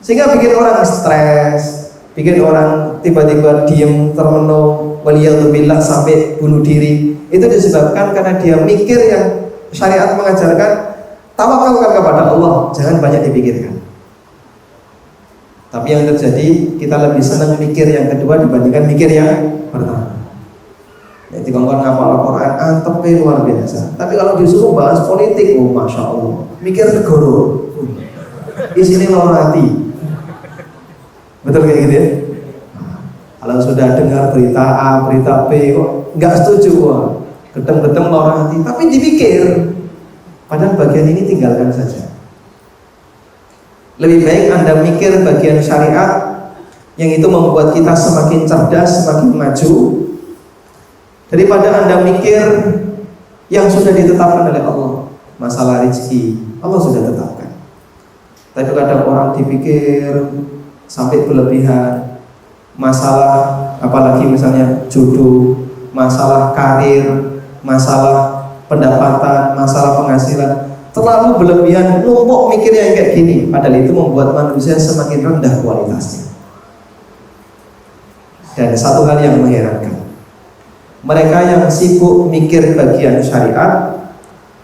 Sehingga bikin orang stres, bikin orang tiba-tiba diem termenung, waliyadzubillah sampai bunuh diri. Itu disebabkan karena dia mikir yang syariat mengajarkan tawakalkan kepada Allah, jangan banyak dipikirkan. Tapi yang terjadi kita lebih senang mikir yang kedua dibandingkan mikir yang pertama. Jadi kalau ngapal Al-Quran antep luar biasa. Tapi kalau disuruh bahas politik, oh masya Allah, mikir negara, isinya lor hati. Betul kayak gitu ya? Kalau sudah dengar berita A, berita B, kok nggak setuju, wah, gedeng-gedeng lor hati. Tapi dipikir, padahal bagian ini tinggalkan saja. Lebih baik Anda mikir bagian syariat yang itu membuat kita semakin cerdas, semakin maju, daripada Anda mikir yang sudah ditetapkan oleh Allah. Masalah rezeki Allah sudah tetapkan. Tapi kadang orang dipikir sampai berlebihan. Masalah apalagi misalnya jodoh, masalah karir, masalah pendapatan, masalah penghasilan, terlalu berlebihan, numpuk mikirnya yang kayak gini. Padahal itu membuat manusia semakin rendah kualitasnya. Dan satu hal yang mengherankan, mereka yang sibuk mikir bagian syariat,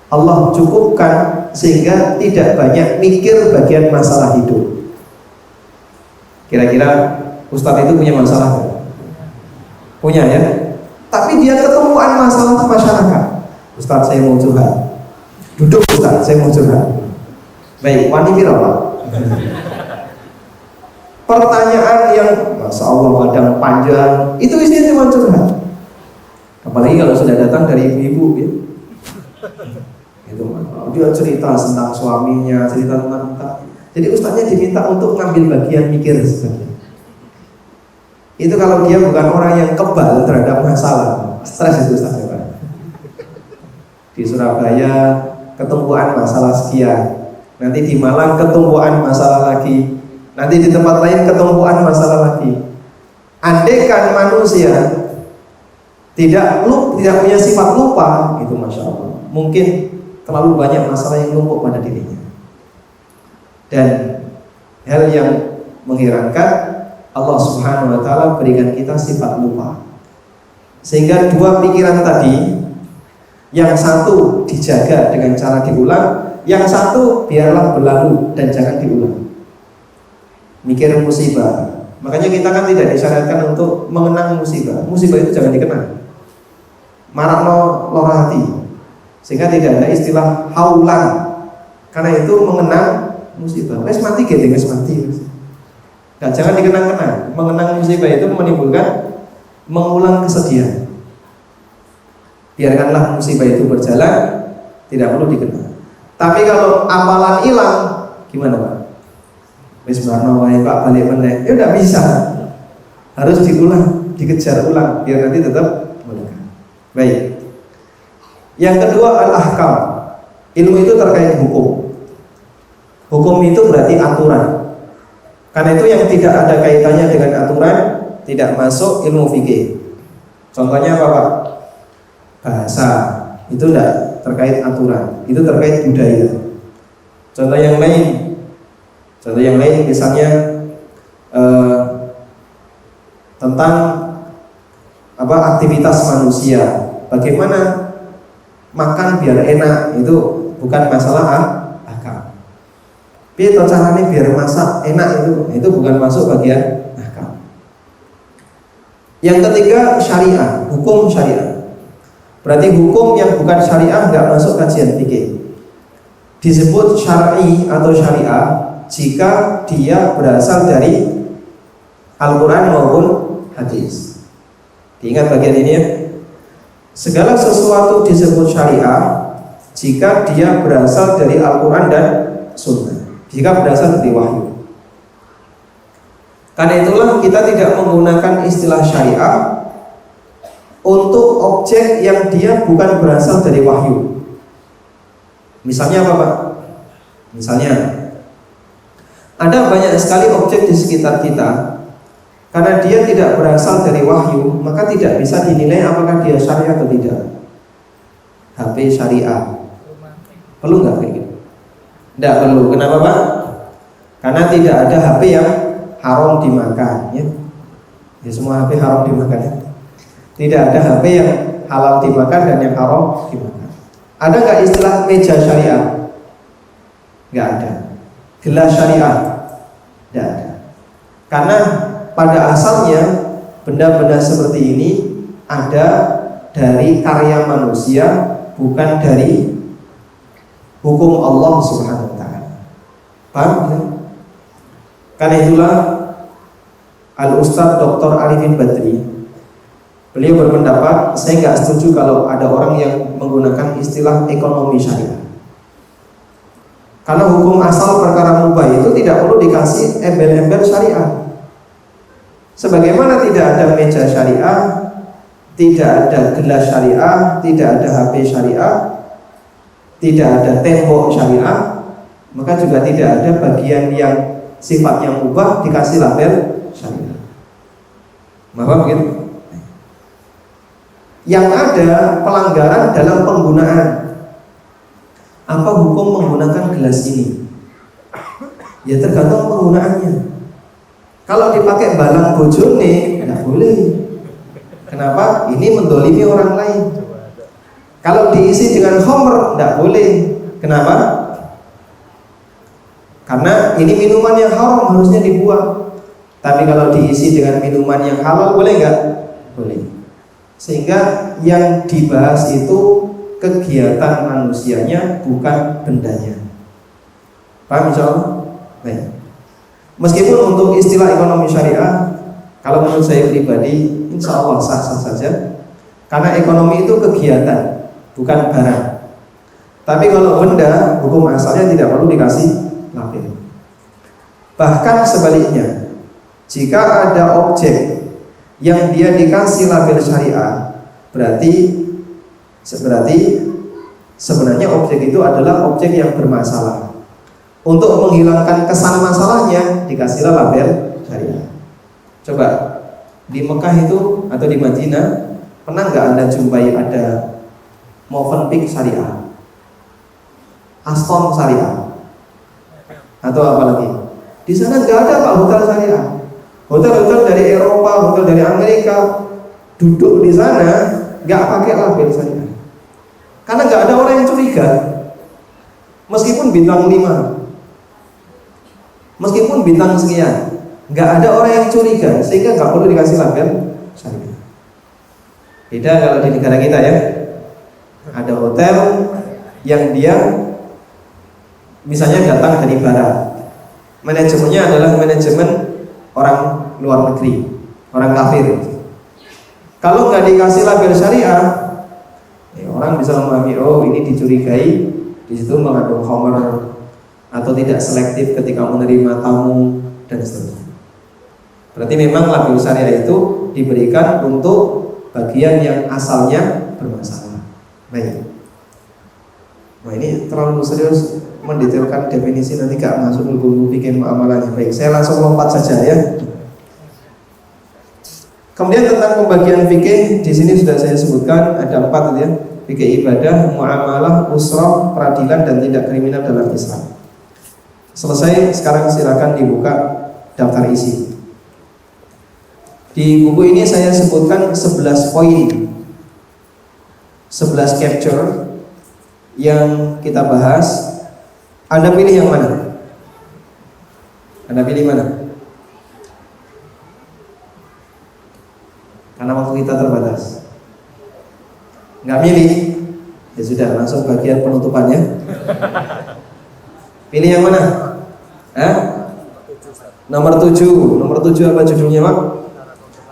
Allah cukupkan sehingga tidak banyak mikir bagian masalah hidup. Kira-kira Ustadz itu punya masalah gak? Punya ya. Tapi dia ketemuan masalah masyarakat. Ustadz saya mau curhat. Duduk Ustadz saya mau curhat. Baik, wani piro Pak? Pertanyaan yang Masya Allah kadang panjang, itu isinya cuma curhat. Apalagi kalau sudah datang dari ibu-ibu ya. Itu dia cerita tentang suaminya, cerita tentang. Jadi ustaznya diminta untuk ngambil bagian mikir saja. Itu kalau dia bukan orang yang kebal terhadap masalah, stres itu ustaznya Pak. Di Surabaya ketumpuan masalah sekian, nanti di Malang ketumpuan masalah lagi, nanti di tempat lain ketumpuan masalah lagi. Andaikan manusia tidak punya sifat lupa, itu Masya Allah, mungkin terlalu banyak masalah yang numpuk pada dirinya. Dan hal yang mengherankan, Allah Subhanahu wa Ta'ala berikan kita sifat lupa, sehingga dua pikiran tadi, yang satu dijaga dengan cara diulang, yang satu biarlah berlalu dan jangan diulang. Mikir musibah, makanya kita kan tidak disyariatkan untuk mengenang musibah. Musibah itu jangan dikenang, marakno lor hati, sehingga tidak ada istilah haulan, karena itu mengenang musibah. Wes mati gitu, wes mati. Nah, jangan dikenang-kenang. Mengenang musibah itu menimbulkan mengulang kesedihan. Biarkanlah musibah itu berjalan, tidak perlu dikenang. Tapi kalau amalan hilang, gimana Pak? Wis barno wae Pak balik meneh. Ya udah bisa. Harus diulang, dikejar ulang biar nanti tetap melekat. Baik. Yang kedua al-ahkam. Ilmu itu terkait hukum. Hukum itu berarti aturan. Karena itu yang tidak ada kaitannya dengan aturan tidak masuk ilmu fikih. Contohnya apa Pak? Bahasa itu tidak terkait aturan, itu terkait budaya. Contoh yang lain misalnya tentang apa aktivitas manusia, bagaimana makan biar enak, itu bukan masalah akal. Tapi caranya biar masak enak, itu bukan masuk bagian akal. Yang ketiga syariah, hukum syariah. Berarti hukum yang bukan syariah nggak masuk kajian fikih. Disebut syar'i atau syariah jika dia berasal dari Al-Quran maupun hadis. Diingat bagian ini ya. Segala sesuatu disebut syariah jika dia berasal dari Al-Quran dan Sunnah, jika berasal dari wahyu. Karena itulah kita tidak menggunakan istilah syariah untuk objek yang dia bukan berasal dari wahyu. Misalnya apa Pak? Misalnya ada banyak sekali objek di sekitar kita, karena dia tidak berasal dari wahyu, maka tidak bisa dinilai apakah dia syariah atau tidak. HP syariah, perlu nggak kayak gitu? Tidak perlu. Kenapa Pak? Karena tidak ada HP yang haram dimakan, ya. Ya semua HP haram dimakan ya. Tidak ada HP yang halal dimakan dan yang haram dimakan. Ada nggak istilah meja syariah? Nggak ada. Gelas syariah? Nggak ada. Karena pada asalnya benda-benda seperti ini ada dari karya manusia, bukan dari hukum Allah Subhanahu wa Ta'ala. Paham? Karena itulah Al-Ustadz Dr. Arifin Badri, beliau berpendapat, saya nggak setuju kalau ada orang yang menggunakan istilah ekonomi syariah. Karena hukum asal perkara mubah itu tidak perlu dikasih embel-embel syariah. Sebagaimana tidak ada meja syariah, tidak ada gelas syariah, tidak ada HP syariah, tidak ada tembok syariah, maka juga tidak ada bagian yang sifatnya mubah dikasih label syariah. Paham begitu? Yang ada pelanggaran dalam penggunaan. Apa hukum menggunakan gelas ini? Ya tergantung penggunaannya. Kalau dipakai balang bojone, tidak boleh. Kenapa? Ini mendolimi orang lain. Kalau diisi dengan khamr, tidak boleh. Kenapa? Karena ini minuman yang haram, harusnya dibuang. Tapi kalau diisi dengan minuman yang halal, boleh nggak? Boleh. Sehingga yang dibahas itu kegiatan manusianya, bukan bendanya. Paham insyaallah? Baik. Meskipun untuk istilah ekonomi syariah, kalau menurut saya pribadi, insya Allah sah-sah saja. Karena ekonomi itu kegiatan, bukan barang. Tapi kalau benda, hukum asalnya tidak perlu dikasih label. Bahkan sebaliknya, jika ada objek yang dia dikasih label syariah, berarti sebenarnya objek itu adalah objek yang bermasalah. Untuk menghilangkan kesan masalahnya, dikasihlah label syariah. Coba di Mekah itu atau di Madinah, pernah nggak Anda jumpai ada Movenpick syariah, Aston syariah, atau apa lagi? Di sana nggak ada Pak hotel syariah. Hotel-hotel dari Eropa, hotel dari Amerika, duduk di sana nggak pakai label syariah, karena nggak ada orang yang curiga. Meskipun bintang 5, meskipun bintang sekian, nggak ada orang yang curiga, sehingga nggak perlu dikasih label syariah. Beda kalau di negara kita ya, ada hotel yang dia misalnya datang dari barat, manajemennya adalah manajemen orang luar negeri, orang kafir. Kalau nggak dikasih label syariah, ya orang bisa memahami, oh ini dicurigai, di situ mengandung khamr atau tidak selektif ketika menerima tamu dan seterusnya. Berarti memang label syariah itu diberikan untuk bagian yang asalnya bermasalah. Baik. Nah ini terlalu serius mendetailkan definisi, nanti gak masuk dulu bikin amalannya. Baik, saya langsung lompat saja ya. Kemudian tentang pembagian fikih, di sini sudah saya sebutkan ada 4 ya. Fikih ibadah, muamalah, usrah, peradilan, dan tindak kriminal dalam Islam. Selesai, sekarang silakan dibuka daftar isi. Di buku ini saya sebutkan 11 poin, 11 capture yang kita bahas. Anda pilih yang mana? Anda pilih mana? Karena waktu kita terbatas. Nggak milih? Ya sudah, langsung bagian penutupannya. Pilih yang mana? Nomor 7. Nomor 7 apa judulnya, Pak?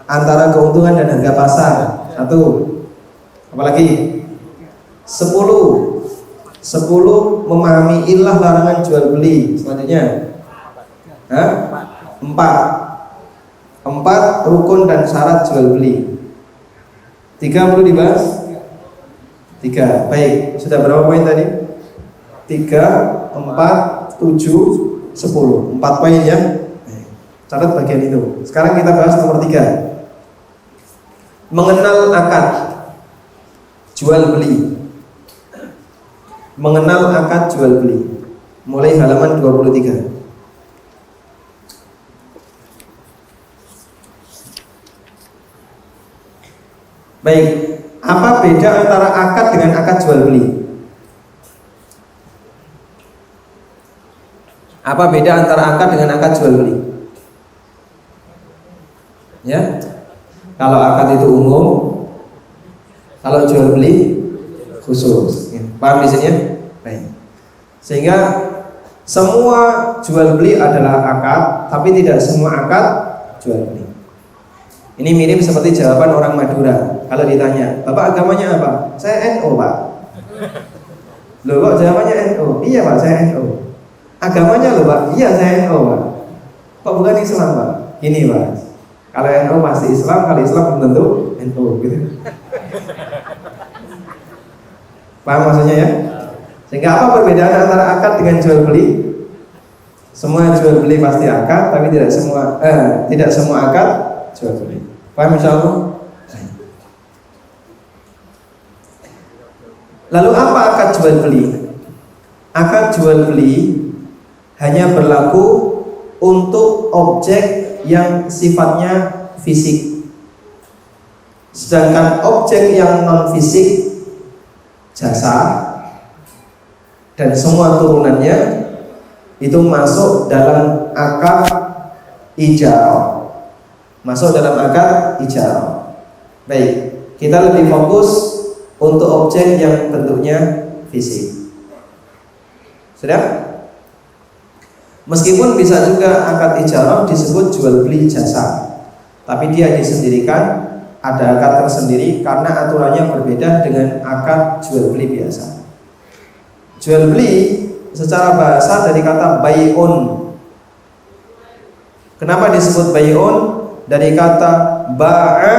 Antara keuntungan dan harga pasar. 1. Apalagi? 10 memahami ilah larangan jual beli. Selanjutnya 4 rukun dan syarat jual beli. 3 perlu dibahas? 3. Baik, sudah berapa poin tadi? 3, 4, 7, 10. 4 poin ya. Catat bagian itu. Sekarang kita bahas nomor 3. Mengenal akad jual beli. Mengenal akad jual beli. Mulai halaman 23. Baik, apa beda antara akad dengan akad jual beli? Apa beda antara akad dengan akad jual beli? Ya, kalau akad itu umum, kalau jual beli khusus. Paham di sini ya? Baik. Sehingga semua jual beli adalah akad, tapi tidak semua akad jual beli. Ini mirip seperti jawaban orang Madura. Kalau ditanya, Bapak agamanya apa? Saya NU, Pak. Loh, kok jawabannya NU? Iya, Pak, saya NU. Agamanya loh, Pak? Iya, saya NU, Pak. Kok bukan Islam, Pak? Ini, Pak. Kalau NU pasti Islam, kalau Islam belum tentu NU gitu. Paham maksudnya ya? Sehingga apa perbedaan antara akad dengan jual beli? Semua jual beli pasti akad, tapi tidak semua akad jual beli. Paham insyaallah? Lalu apa akad jual beli? Akad jual beli hanya berlaku untuk objek yang sifatnya fisik. Sedangkan objek yang non fisik, jasa dan semua turunannya itu masuk dalam akad ijarah. Masuk dalam akad ijarah. Baik, kita lebih fokus untuk objek yang bentuknya fisik. Sudah? Meskipun bisa juga akad ijarah disebut jual beli jasa, tapi dia disendirikan, ada akad tersendiri karena aturannya berbeda dengan akad jual beli biasa. Jual beli secara bahasa dari kata bai'un. Kenapa disebut bai'un? Dari kata ba'a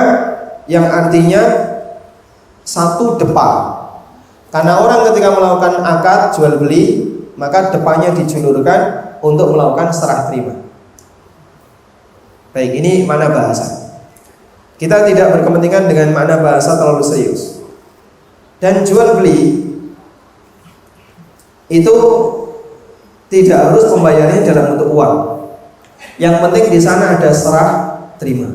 yang artinya satu depa. Karena orang ketika melakukan akad jual beli, maka depannya dijulurkan untuk melakukan serah terima. Baik, ini makna bahasa. Kita tidak berkepentingan dengan makna bahasa terlalu serius. Dan jual beli itu tidak harus pembayarannya dalam bentuk uang. Yang penting di sana ada serah terima.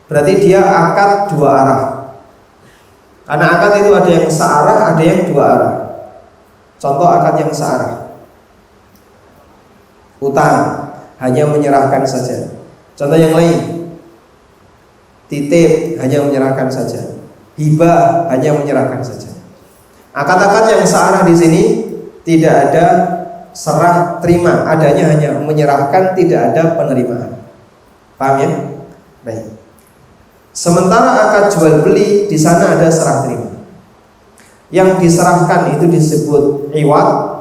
Berarti dia akad dua arah. Karena akad itu ada yang searah, ada yang dua arah. Contoh akad yang searah. Utang hanya menyerahkan saja. Contoh yang lain, titip hanya menyerahkan saja. Hibah hanya menyerahkan saja. Akad-akad yang searah di sini tidak ada serah terima, adanya hanya menyerahkan, tidak ada penerimaan. Paham ya? Baik. Sementara akad jual beli di sana ada serah terima. Yang diserahkan itu disebut iwad,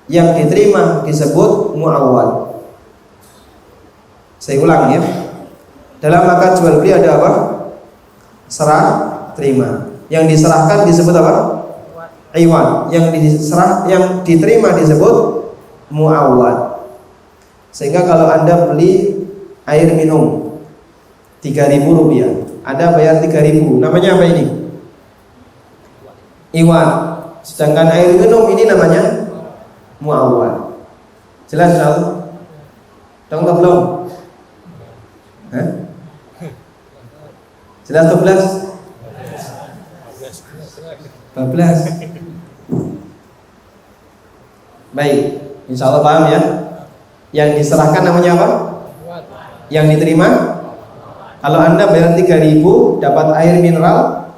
yang diterima disebut muawwad. Saya ulang ya. Dalam akad jual beli ada apa? Serah terima. Yang diserahkan disebut apa? Iwad. Yang diterima disebut muawwad. Sehingga kalau Anda beli air minum 3.000 rupiah, Anda bayar 3.000, namanya apa ini? Iwad. Sedangkan air minum ini namanya muawwad. Jelas tahu? Tahu atau belum? Hah? Jelas atau belas? 12. Baik, insya Allah paham ya. Yang diserahkan namanya apa? Yang diterima? Kalau Anda bayar 3.000 dapat air mineral,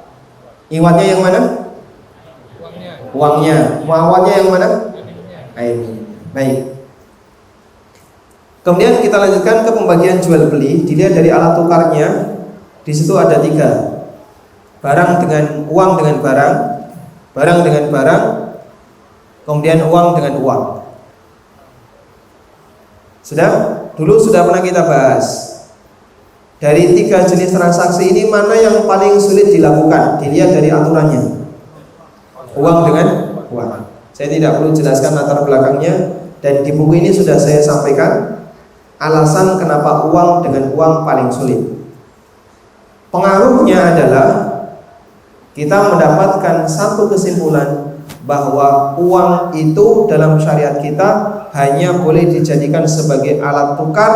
iwatnya yang mana? Uangnya. Muawwadnya yang mana? Air. Baik. Kemudian kita lanjutkan ke pembagian jual beli. Dilihat dari alat tukarnya. Di situ ada 3. Barang dengan uang dengan barang, barang dengan barang, kemudian uang dengan uang. Dulu sudah pernah kita bahas. Dari 3 jenis transaksi ini mana yang paling sulit dilakukan? Dilihat dari aturannya. Uang dengan uang. Saya tidak perlu jelaskan latar belakangnya, dan di buku ini sudah saya sampaikan alasan kenapa uang dengan uang paling sulit. Pengaruhnya adalah kita mendapatkan satu kesimpulan bahwa uang itu dalam syariat kita hanya boleh dijadikan sebagai alat tukar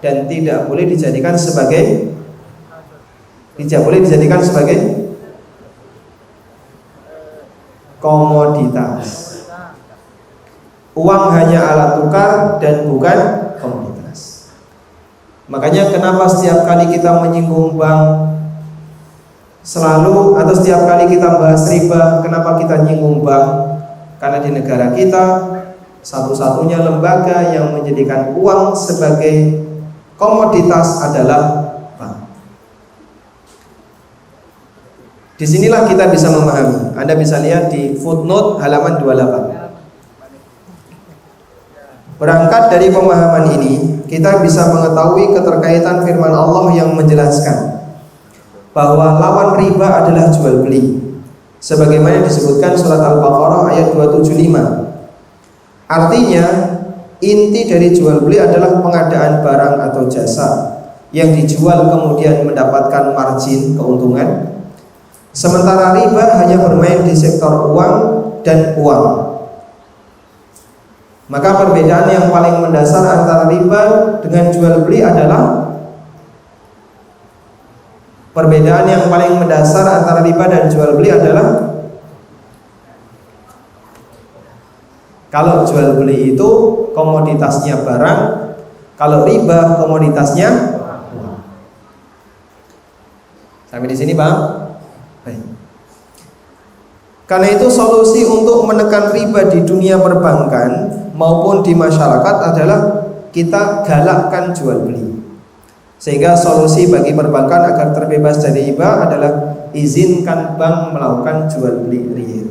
dan tidak boleh dijadikan sebagai komoditas. Uang hanya alat tukar dan bukan komoditas. Makanya kenapa setiap kali kita menyinggung bank selalu, atau setiap kali kita bahas riba, kenapa kita nyinggung bank? Karena di negara kita satu-satunya lembaga yang menjadikan uang sebagai komoditas adalah bank. Disinilah kita bisa memahami. Anda bisa lihat di footnote halaman 28. Berangkat dari pemahaman ini, kita bisa mengetahui keterkaitan firman Allah yang menjelaskan bahwa lawan riba adalah jual beli. Sebagaimana disebutkan surat Al-Baqarah ayat 275. Artinya, inti dari jual beli adalah pengadaan barang atau jasa yang dijual kemudian mendapatkan margin keuntungan. Sementara riba hanya bermain di sektor uang dan uang. Maka perbedaan yang paling mendasar antara riba dengan jual beli adalah kalau jual beli itu komoditasnya barang, kalau riba komoditasnya uang. Sampai di sini, Bang? Baik. Karena itu solusi untuk menekan riba di dunia perbankan maupun di masyarakat adalah kita galakkan jual beli. Sehingga solusi bagi perbankan agar terbebas dari riba adalah izinkan bank melakukan jual beli real.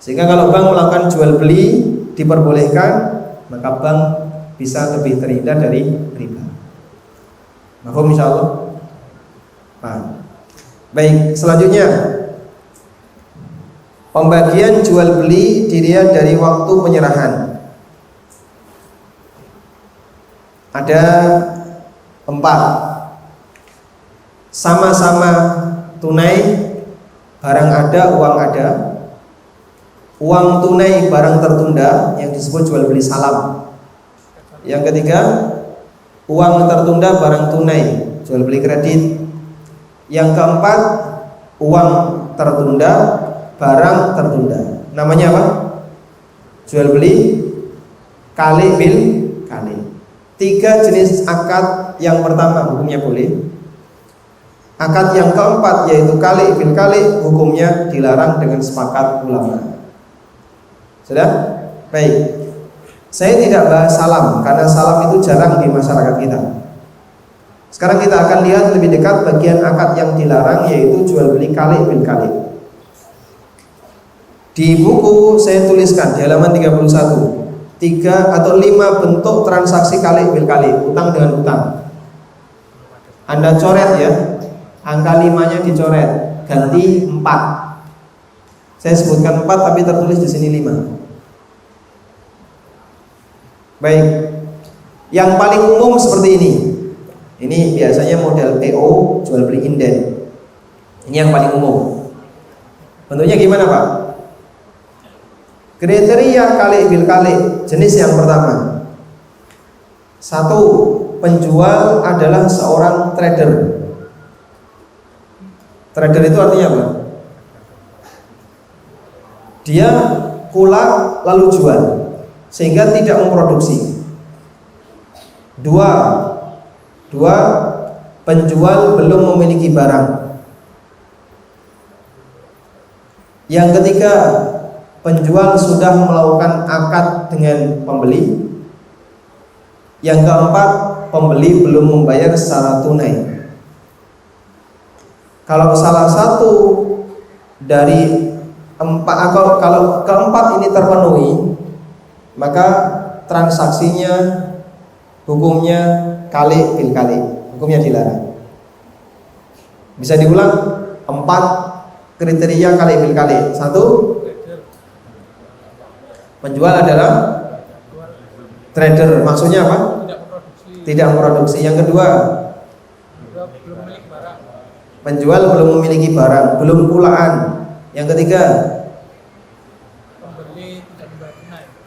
Sehingga kalau bank melakukan jual beli diperbolehkan, maka bank bisa lebih terhindar dari riba. Mafhum insyaallah? Paham? Baik, selanjutnya pembagian jual beli dilihat dari waktu penyerahan. Ada 4. Sama-sama tunai, barang ada, uang ada. Uang tunai, barang tertunda, yang disebut jual beli salam. Yang ketiga, uang tertunda, barang tunai, jual beli kredit. Yang keempat, uang tertunda, barang tertunda. Namanya apa? Jual beli kali bil kali. 3 jenis akad. Yang pertama hukumnya boleh. Akad yang keempat yaitu kali bil kali, hukumnya dilarang dengan sepakat ulama. Sudah? Baik. Saya tidak bahas salam karena salam itu jarang di masyarakat kita. Sekarang kita akan lihat lebih dekat bagian akad yang dilarang, yaitu jual beli kali bil kali. Di buku saya tuliskan di halaman 31 3 atau 5 bentuk transaksi kali bil kali, utang dengan utang. Anda coret ya, angka 5-nya dicoret, ganti 4. Saya sebutkan 4 tapi tertulis di sini 5. Baik. Yang paling umum seperti ini. Ini biasanya model PO, jual beli inden. Ini yang paling umum. Bentuknya gimana, Pak? Kriteria kali bil kali, jenis yang pertama. 1. Penjual adalah seorang trader. Trader itu artinya apa? Dia kulak lalu jual, sehingga tidak memproduksi. 2. Penjual belum memiliki barang. Yang ketiga, penjual sudah melakukan akad dengan pembeli. Yang keempat, pembeli belum membayar secara tunai. Kalau salah satu dari kalau keempat ini terpenuhi, maka transaksinya hukumnya kali bil kali, hukumnya dilarang. Bisa diulang, 4 kriteria kali bil kali. 1, penjual adalah trader, maksudnya apa? Tidak memproduksi. Yang kedua, penjual belum memiliki barang, belum kulaan. Yang ketiga,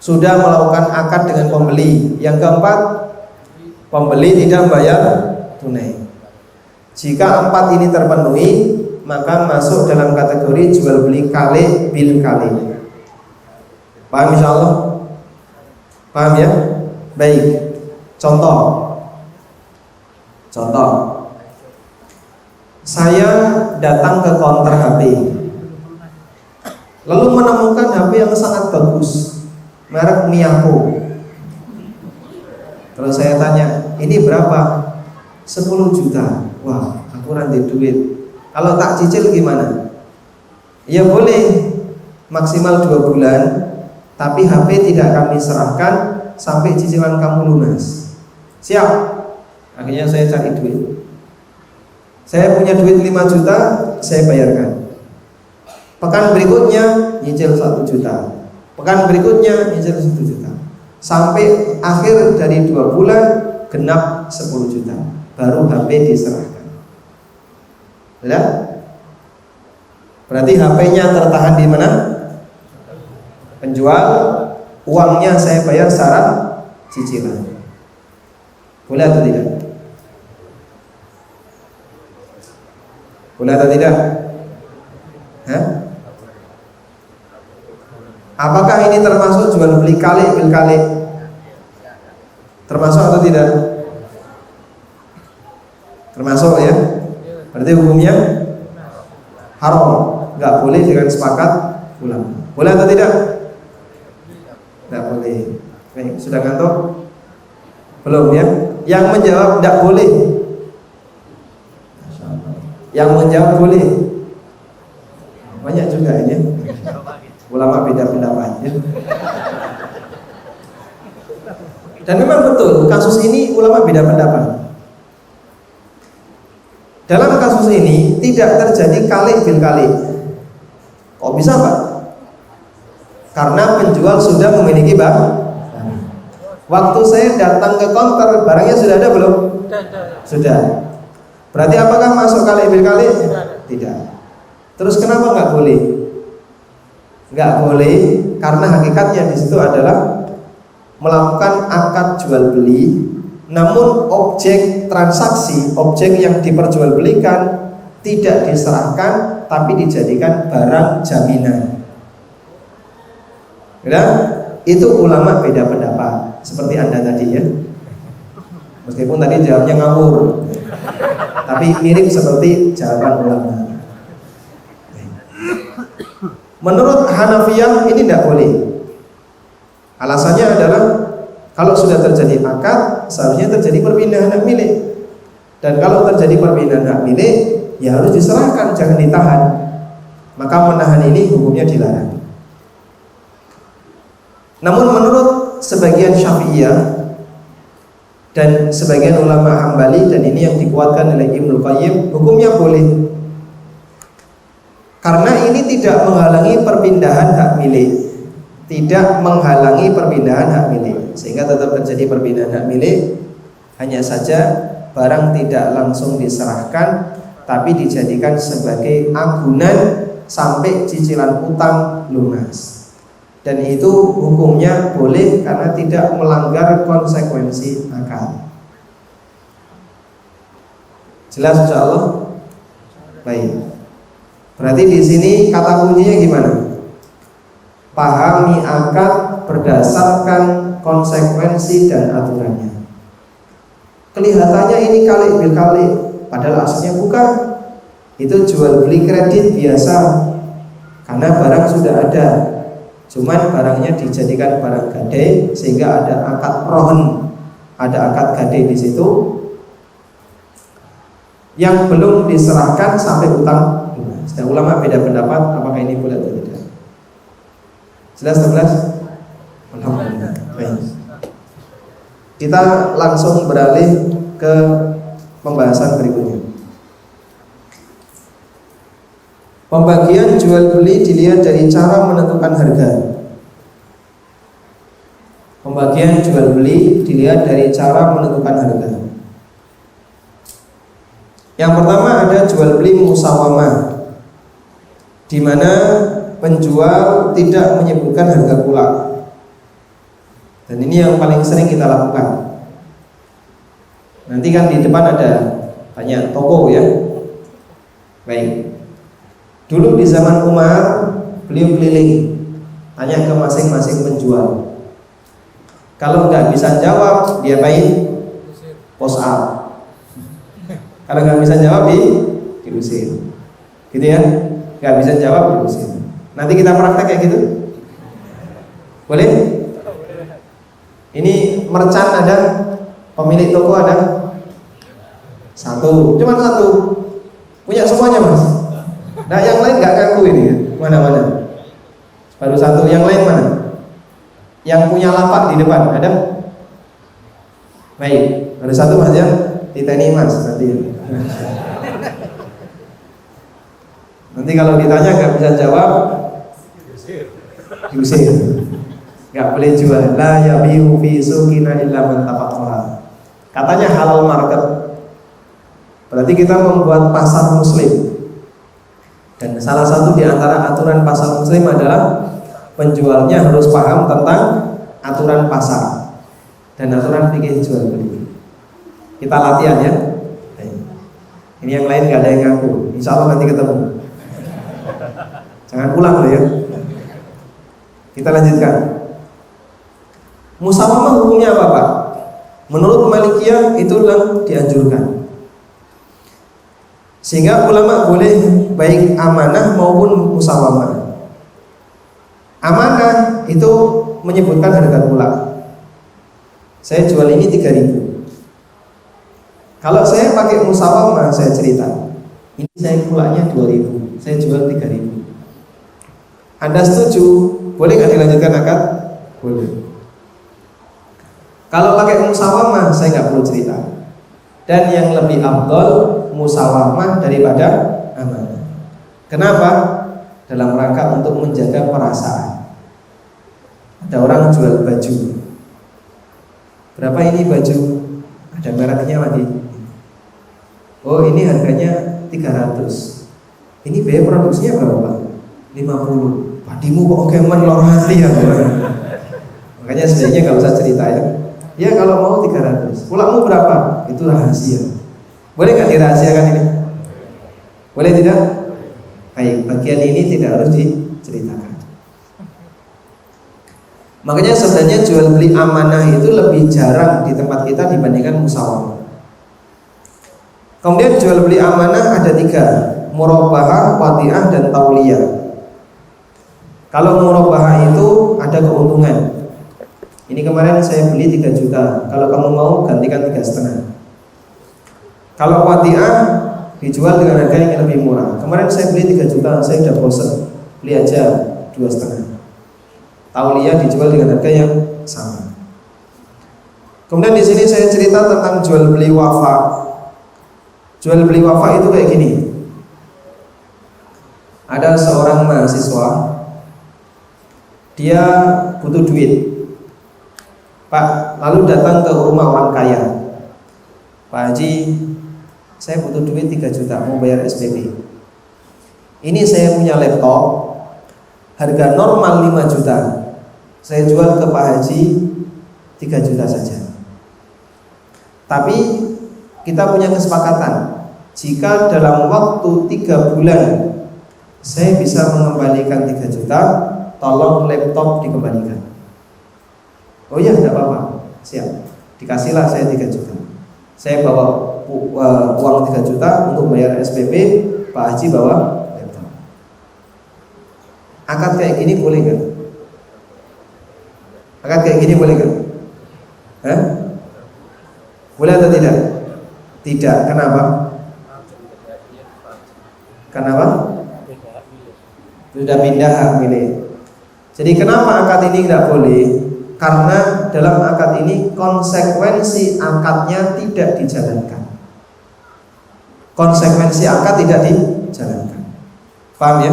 sudah melakukan akad dengan pembeli. Yang keempat, pembeli tidak membayar tunai. Jika 4 ini terpenuhi, maka masuk dalam kategori jual beli kali bil kali. Paham insyaallah? Paham ya? Baik. Contoh. Saya datang ke counter HP, lalu menemukan HP yang sangat bagus, merek Miyako. Kalau saya tanya, ini berapa? 10 juta. Wah, aku nanti duit. Kalau tak cicil gimana? Ya boleh, maksimal 2 bulan. Tapi HP tidak kami serahkan sampai cicilan kamu lunas. Siap? Akhirnya saya cari duit. Saya punya duit 5 juta, saya bayarkan. Pekan berikutnya nyicil 1 juta. Pekan berikutnya nyicil 1 juta. Sampai akhir dari 2 bulan genap 10 juta. Baru HP diserahkan. Ya? Berarti HP-nya tertahan di mana? Penjual, uangnya saya bayar secara cicilan. Boleh atau tidak? Boleh atau tidak? Hah? Apakah ini termasuk jual beli kali bil kali? Termasuk atau tidak? Termasuk ya? Berarti hukumnya haram, nggak boleh dengan sepakat ulama. Boleh atau tidak? Tidak boleh. Baik, sudah ngantuk? Belum ya? Yang menjawab tidak boleh. Yang menjawab boleh. Banyak juga ini. Ulama beda pendapat ya. Dan memang betul kasus ini ulama beda pendapat. Dalam kasus ini tidak terjadi kali bil kali. Kok bisa Pak? Karena penjual sudah memiliki barang. Waktu saya datang ke counter, barangnya sudah ada belum? Sudah. Berarti apakah masuk kali bil kali? Tidak. Terus kenapa nggak boleh? Nggak boleh karena hakikatnya di situ adalah melakukan akad jual beli, namun objek transaksi, objek yang diperjualbelikan tidak diserahkan, tapi dijadikan barang jaminan. Ya, itu ulama beda pendapat, seperti Anda tadi ya. Meskipun tadi jawabnya ngawur, tapi mirip seperti jawaban ulama. Menurut Hanafiyah ini tidak boleh. Alasannya adalah kalau sudah terjadi akad, seharusnya terjadi perpindahan hak milik. Dan kalau terjadi perpindahan hak milik, ya harus diserahkan, jangan ditahan. Maka menahan ini hukumnya dilarang. Namun menurut sebagian Syafi'iyah dan sebagian ulama Hambali, dan ini yang dikuatkan oleh Ibnu Qayyim, hukumnya boleh. Karena ini tidak menghalangi perpindahan hak milik, tidak menghalangi perpindahan hak milik, sehingga tetap terjadi perpindahan hak milik. Hanya saja barang tidak langsung diserahkan, tapi dijadikan sebagai agunan sampai cicilan utang lunas. Dan itu hukumnya boleh karena tidak melanggar konsekuensi akad. Jelas insyaallah? Baik. Berarti di sini kata kuncinya gimana? Pahami akad berdasarkan konsekuensi dan aturannya. Kelihatannya ini kali bil kali, padahal aslinya bukan. Itu jual beli kredit biasa, karena barang sudah ada. Cuman barangnya dijadikan barang gade, sehingga ada akad rohen, ada akad gade di situ yang belum diserahkan sampai utang. Sedang ulama beda pendapat apakah ini boleh atau tidak. Jelas 11? Alhamdulillah. Baik. Kita langsung beralih ke pembahasan berikutnya. Pembagian jual beli dilihat dari cara menentukan harga. Pembagian jual beli dilihat dari cara menentukan harga. Yang pertama ada jual beli musawamah, di mana penjual tidak menyebutkan harga pula. Dan ini yang paling sering kita lakukan. Nanti kan di depan ada banyak toko ya. Baik. Dulu di zaman Umar, beliau keliling, tanya ke masing-masing penjual. Kalau nggak bisa jawab, dia apain? Post up. Kalau nggak bisa jawab, diusir. Gitu ya? Nggak bisa jawab, diusir. Nanti kita praktek kayak gitu. Boleh? Ini merchant ada, pemilik toko ada satu, cuma satu, punya semuanya mas. Nah yang lain nggak ngaku ini, mana-mana. Baru satu, yang lain mana? Yang punya lapak di depan ada? Baik, ada satu Mas ya, ditanya Mas nanti. Nanti kalau ditanya nggak bisa jawab, diusir. Nggak boleh jual. La yabiu fi suqina illa man tafaqaha. Katanya halal market. Berarti kita membuat pasar muslim. Dan salah satu di antara aturan pasar muslim adalah penjualnya harus paham tentang aturan pasar dan aturan fikih jual beli. Kita latihan ya. Ini yang lain nggak ada yang ngaku. Insya Allah nanti ketemu. Jangan pulang loh ya. Kita lanjutkan. Musawamah hukumnya apa Pak? Menurut Malikiyah itu yang dianjurkan. Sehingga ulama boleh baik amanah maupun musawamah. Amanah itu menyebutkan harga pula. Saya jual ini 3.000. Kalau saya pakai musawamah, saya cerita, ini saya pulaknya 2.000, saya jual 3.000. Anda setuju? Boleh nggak dilanjutkan akad? Boleh. Kalau pakai musawamah, saya nggak perlu cerita. Dan yang lebih afdol musawamah daripada amanah. Kenapa? Dalam rangka untuk menjaga perasaan. Ada orang jual baju. Berapa ini baju? Ada mereknya lagi. Oh, ini harganya 300. Ini biaya produksinya berapa? 50. Padimu kok kemen lor hati ya. Makanya sebenarnya nggak usah cerita ya. Ya kalau mau 300. Pulakmu berapa? Itu rahasia. Boleh nggak dirahasiakan ini? Boleh tidak? Baik, bagian ini tidak harus diceritakan. Makanya sebenarnya jual beli amanah itu lebih jarang di tempat kita dibandingkan musawamah. Kemudian jual beli amanah ada 3, murabahah, wadi'ah, dan tauliyah. Kalau murabahah itu ada keuntungan. Ini kemarin saya beli 3 juta. Kalau kamu mau gantikan 3,5. Kalau wadi'ah dijual dengan harga yang lebih murah. Kemarin saya beli 3 juta, saya udah bosan, beli aja 2,5. Tauliyah dijual dengan harga yang sama. Kemudian di sini saya cerita tentang jual beli wafa. Jual beli wafa itu kayak gini. Ada seorang mahasiswa, dia butuh duit. Pak, lalu datang ke rumah orang kaya. Pak Haji, saya butuh duit 3 juta, mau bayar SPP. Ini saya punya laptop, harga normal 5 juta. Saya jual ke Pak Haji 3 juta saja. Tapi kita punya kesepakatan, jika dalam waktu 3 bulan saya bisa mengembalikan 3 juta, tolong laptop dikembalikan. Oh iya, tidak apa-apa, siap. Dikasihlah saya 3 juta. Saya bawa uang 3 juta untuk bayar SPP, Pak Haji bawa laptop. Akad kayak gini boleh nggak? Akad kayak gini boleh nggak? Boleh atau tidak? Tidak. Kenapa? Kenapa? Sudah pindah hak milik. Jadi kenapa akad ini nggak boleh? Karena dalam akad ini konsekuensi akadnya tidak dijalankan. Konsekuensi akad tidak dijalankan. Paham ya?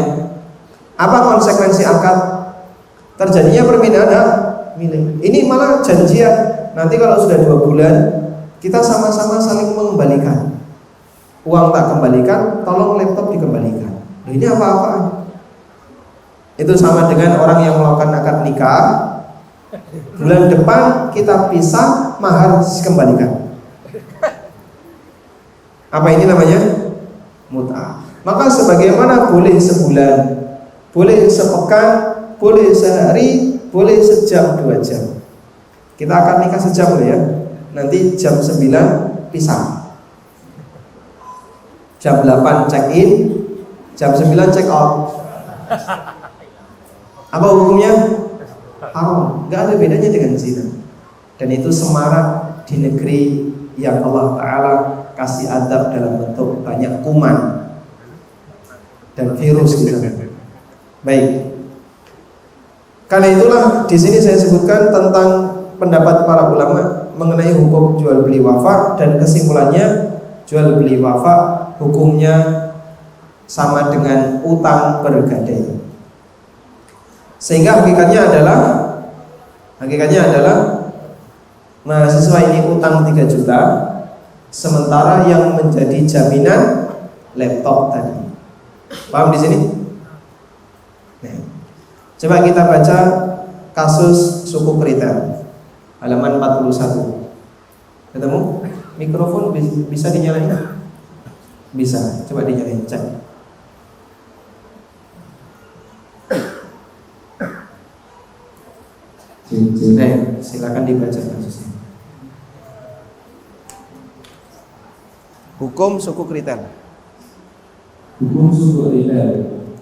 Apa konsekuensi akad? Terjadinya perpindahan hak milik. Ini malah janjian. Nanti kalau sudah 2 bulan kita sama-sama saling mengembalikan. Uang tak kembalikan, tolong laptop dikembalikan. Nah, ini apa-apaan? Itu sama dengan orang yang melakukan akad nikah. Bulan depan kita pisah, mahar dikembalikan. Apa ini namanya? Mut'ah. Maka sebagaimana boleh sebulan, boleh sepekan, boleh sehari, boleh sejam 2 jam. Kita akan nikah sejam loh ya. Nanti jam 9 pisah. Jam 8 check in, jam 9 check out. Apa hukumnya? Haram, nggak ada bedanya dengan zina. Dan itu semarak di negeri yang Allah Ta'ala kasih adab dalam bentuk banyak kuman dan virus gitu. Baik. Karena itulah di sini saya sebutkan tentang pendapat para ulama mengenai hukum jual beli wafa, dan kesimpulannya jual beli wafa hukumnya sama dengan utang bergadai. Sehingga hakikatnya adalah mahasiswa ini utang 3 juta, sementara yang menjadi jaminan laptop tadi. Paham di sini? Nah, coba kita baca kasus suku Kritel halaman 41. Ketemu? Mikrofon bisa dinyalain? Bisa. Coba dinyalain, cek. Silakan dibaca kasusnya. Hukum suku Kritel. Hukum suku Kritel.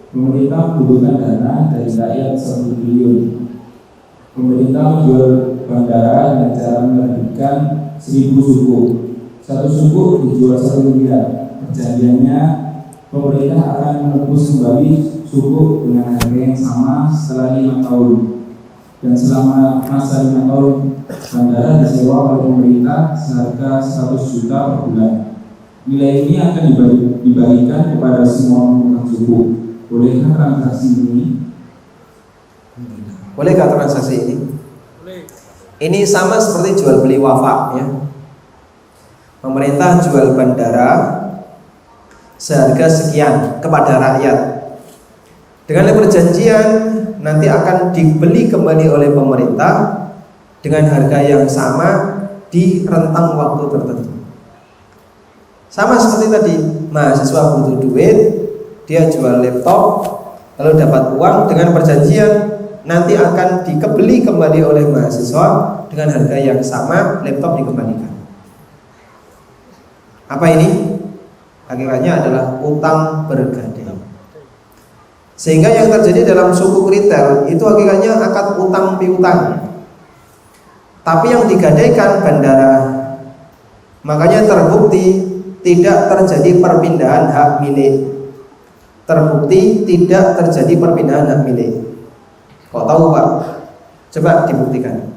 Pemerintah membutuhkan dana dari rakyat 1 triliun. Pemerintah menjual bandara dengan cara menerbitkan 1000 suku. 1 suku dijual 1 miliar. Perjanjiannya, pemerintah akan menebus kembali suku dengan harga yang sama setelah 5 tahun. Dan selama masa 5 tahun, bandara disewa oleh pemerintah seharga 100 juta per bulan. Nilai ini akan dibagikan kepada semua pemegang suku. Bolehkah transaksi ini? Bolehkah transaksi ini? Ini sama seperti jual beli wafa, ya. Pemerintah jual bandara seharga sekian kepada rakyat. Dengan perjanjian nanti akan dibeli kembali oleh pemerintah dengan harga yang sama di rentang waktu tertentu. Sama seperti tadi, mahasiswa butuh duit, dia jual laptop, lalu dapat uang, dengan perjanjian nanti akan dibeli kembali oleh mahasiswa dengan harga yang sama, laptop dikembalikan. Apa ini? Hakikatnya adalah utang bergadai. Sehingga yang terjadi dalam suku Kritel itu hakikatnya akad utang piutang. Tapi yang digadaikan bandara. Makanya terbukti tidak terjadi perpindahan hak milik. Terbukti tidak terjadi perpindahan hak milik. Kok tahu Pak? Coba dibuktikan.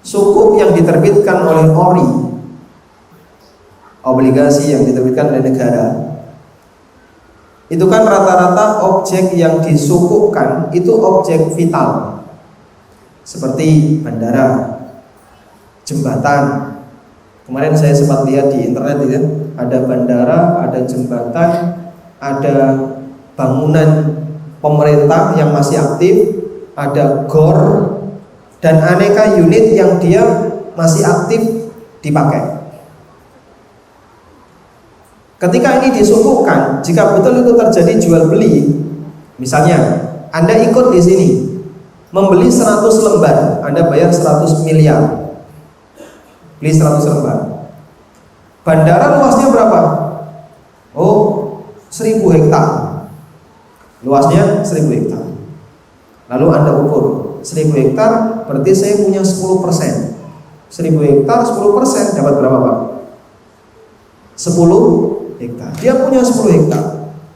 Sukuk yang diterbitkan oleh ORI, obligasi yang diterbitkan oleh negara, itu kan rata-rata objek yang disukukkan itu objek vital, seperti bandara, jembatan. Kemarin saya sempat lihat di internet ya, ada bandara, ada jembatan, ada bangunan pemerintah yang masih aktif, ada GOR, dan aneka unit yang dia masih aktif dipakai. Ketika ini disukukkan, jika betul itu terjadi jual beli, misalnya Anda ikut di sini membeli 100 lembar, Anda bayar 100 miliar, beli 100 lembar. Bandara luasnya berapa? Oh, 1000 hektar. Luasnya 1000 hektar. Lalu Anda ukur 1000 hektar, berarti saya punya 10%. 1000 hektar 10% dapat berapa Pak? 10 hektar. Dia punya 10 hektar.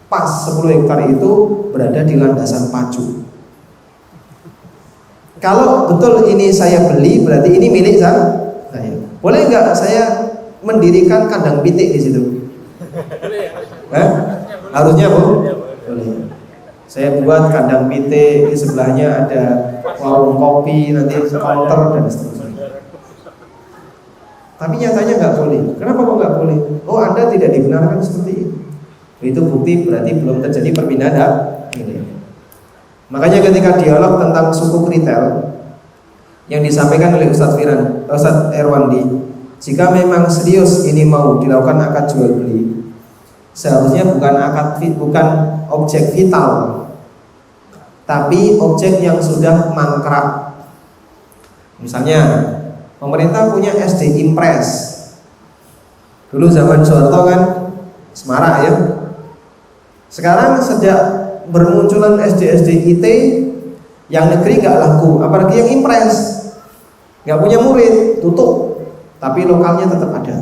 Pas 10 hektar itu berada di landasan pacu. Kalau betul ini saya beli, berarti ini milik saya. Boleh nggak saya mendirikan kandang pitik di situ? Harusnya Bu? Boleh. Saya buat kandang pitik, di sebelahnya ada warung kopi, nanti counter dan seterusnya. Tapi nyatanya nggak boleh. Kenapa kok nggak boleh? Oh, Anda tidak dibenarkan seperti itu. Itu bukti berarti belum terjadi perpindahan hak milik. Makanya ketika dialog tentang suku Kritel yang disampaikan oleh Ustadz Erwandi, jika memang serius ini mau dilakukan akad jual beli, seharusnya bukan objek vital, tapi objek yang sudah mangkrak. Misalnya pemerintah punya SD Impres. Dulu zaman Soeharto kan semarak ya. Sekarang sejak bermunculan SD IT yang negeri nggak laku, apalagi yang Impres, nggak punya murid, tutup, tapi lokalnya tetap ada.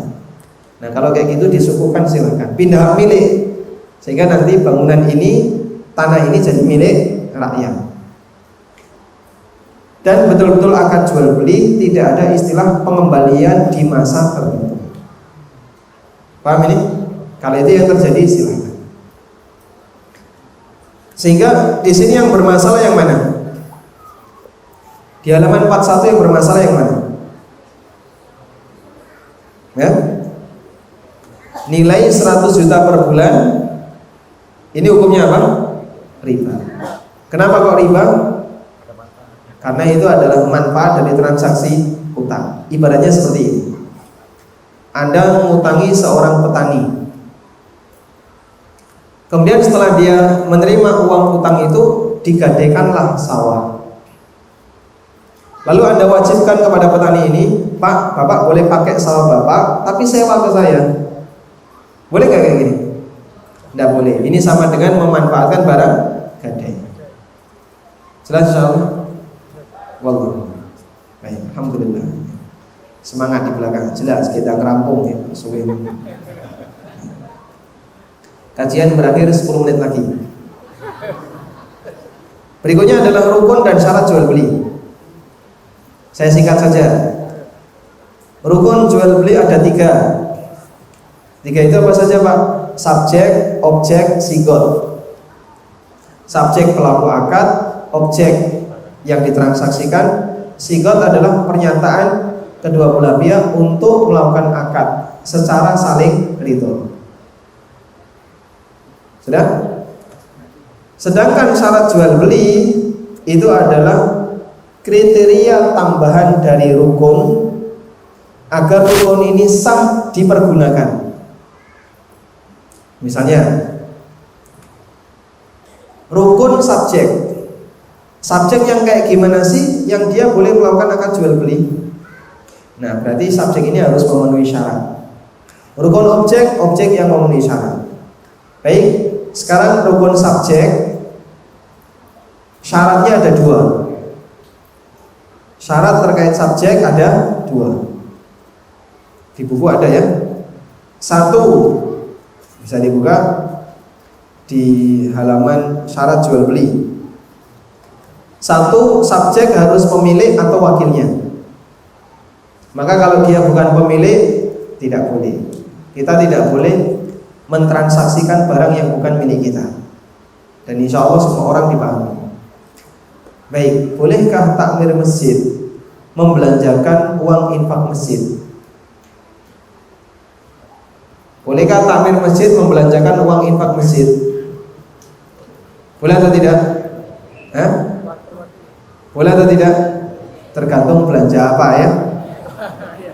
Nah kalau kayak gitu disukukan silakan, pindah hak milik, sehingga nanti bangunan ini, tanah ini jadi milik rakyat. dan betul-betul akad jual beli, tidak ada istilah pengembalian di masa tertentu. Paham ini? Kalau itu yang terjadi silakan. Sehingga di sini yang bermasalah yang mana? Di halaman 41 yang bermasalah yang mana? Ya? Nilai 100 juta per bulan. Ini hukumnya apa? Riba. Kenapa kok riba? Karena itu adalah manfaat dari transaksi utang. Ibaratnya seperti ini. Anda mengutangi seorang petani. Kemudian setelah dia menerima uang utang itu, digadaikanlah sawah. Lalu Anda wajibkan kepada petani ini, Pak, Bapak boleh pakai sawah Bapak, tapi sewa ke saya. Boleh gak kayak gini? Tidak boleh. Ini sama dengan memanfaatkan barang gadai. Jelas insyaallah? Wallah. Baik, alhamdulillah. Semangat di belakang, jelas kita ngerampung ya. Kajian berakhir 10 menit lagi. Berikutnya adalah rukun dan syarat jual beli. Saya singkat saja. Rukun jual beli ada 3. 3 itu apa saja Pak? Subjek, objek, sigot. Subjek pelaku akad, objek yang ditransaksikan, sigot adalah pernyataan kedua belah pihak untuk melakukan akad secara saling ridho. Sudah? Sedangkan syarat jual beli itu adalah kriteria tambahan dari rukun agar rukun ini sah dipergunakan. Misalnya rukun subjek. Subjek yang kayak gimana sih yang dia boleh melakukan akad jual beli? Nah, berarti subjek ini harus memenuhi syarat. Rukun objek, objek yang memenuhi syarat. Baik, sekarang rukun subjek syaratnya ada 2. Syarat terkait subjek ada 2. Di buku ada ya. 1 bisa dibuka di halaman syarat jual beli. 1, subjek harus pemilik atau wakilnya. Maka kalau dia bukan pemilik, tidak boleh. Kita tidak boleh mentransaksikan barang yang bukan milik kita. Dan insya Allah semua orang dipahami. Baik, bolehkah takmir masjid membelanjakan uang infak masjid? Bolehkah takmir masjid membelanjakan uang infak masjid? Boleh atau tidak? Boleh atau tidak? Tergantung belanja apa ya.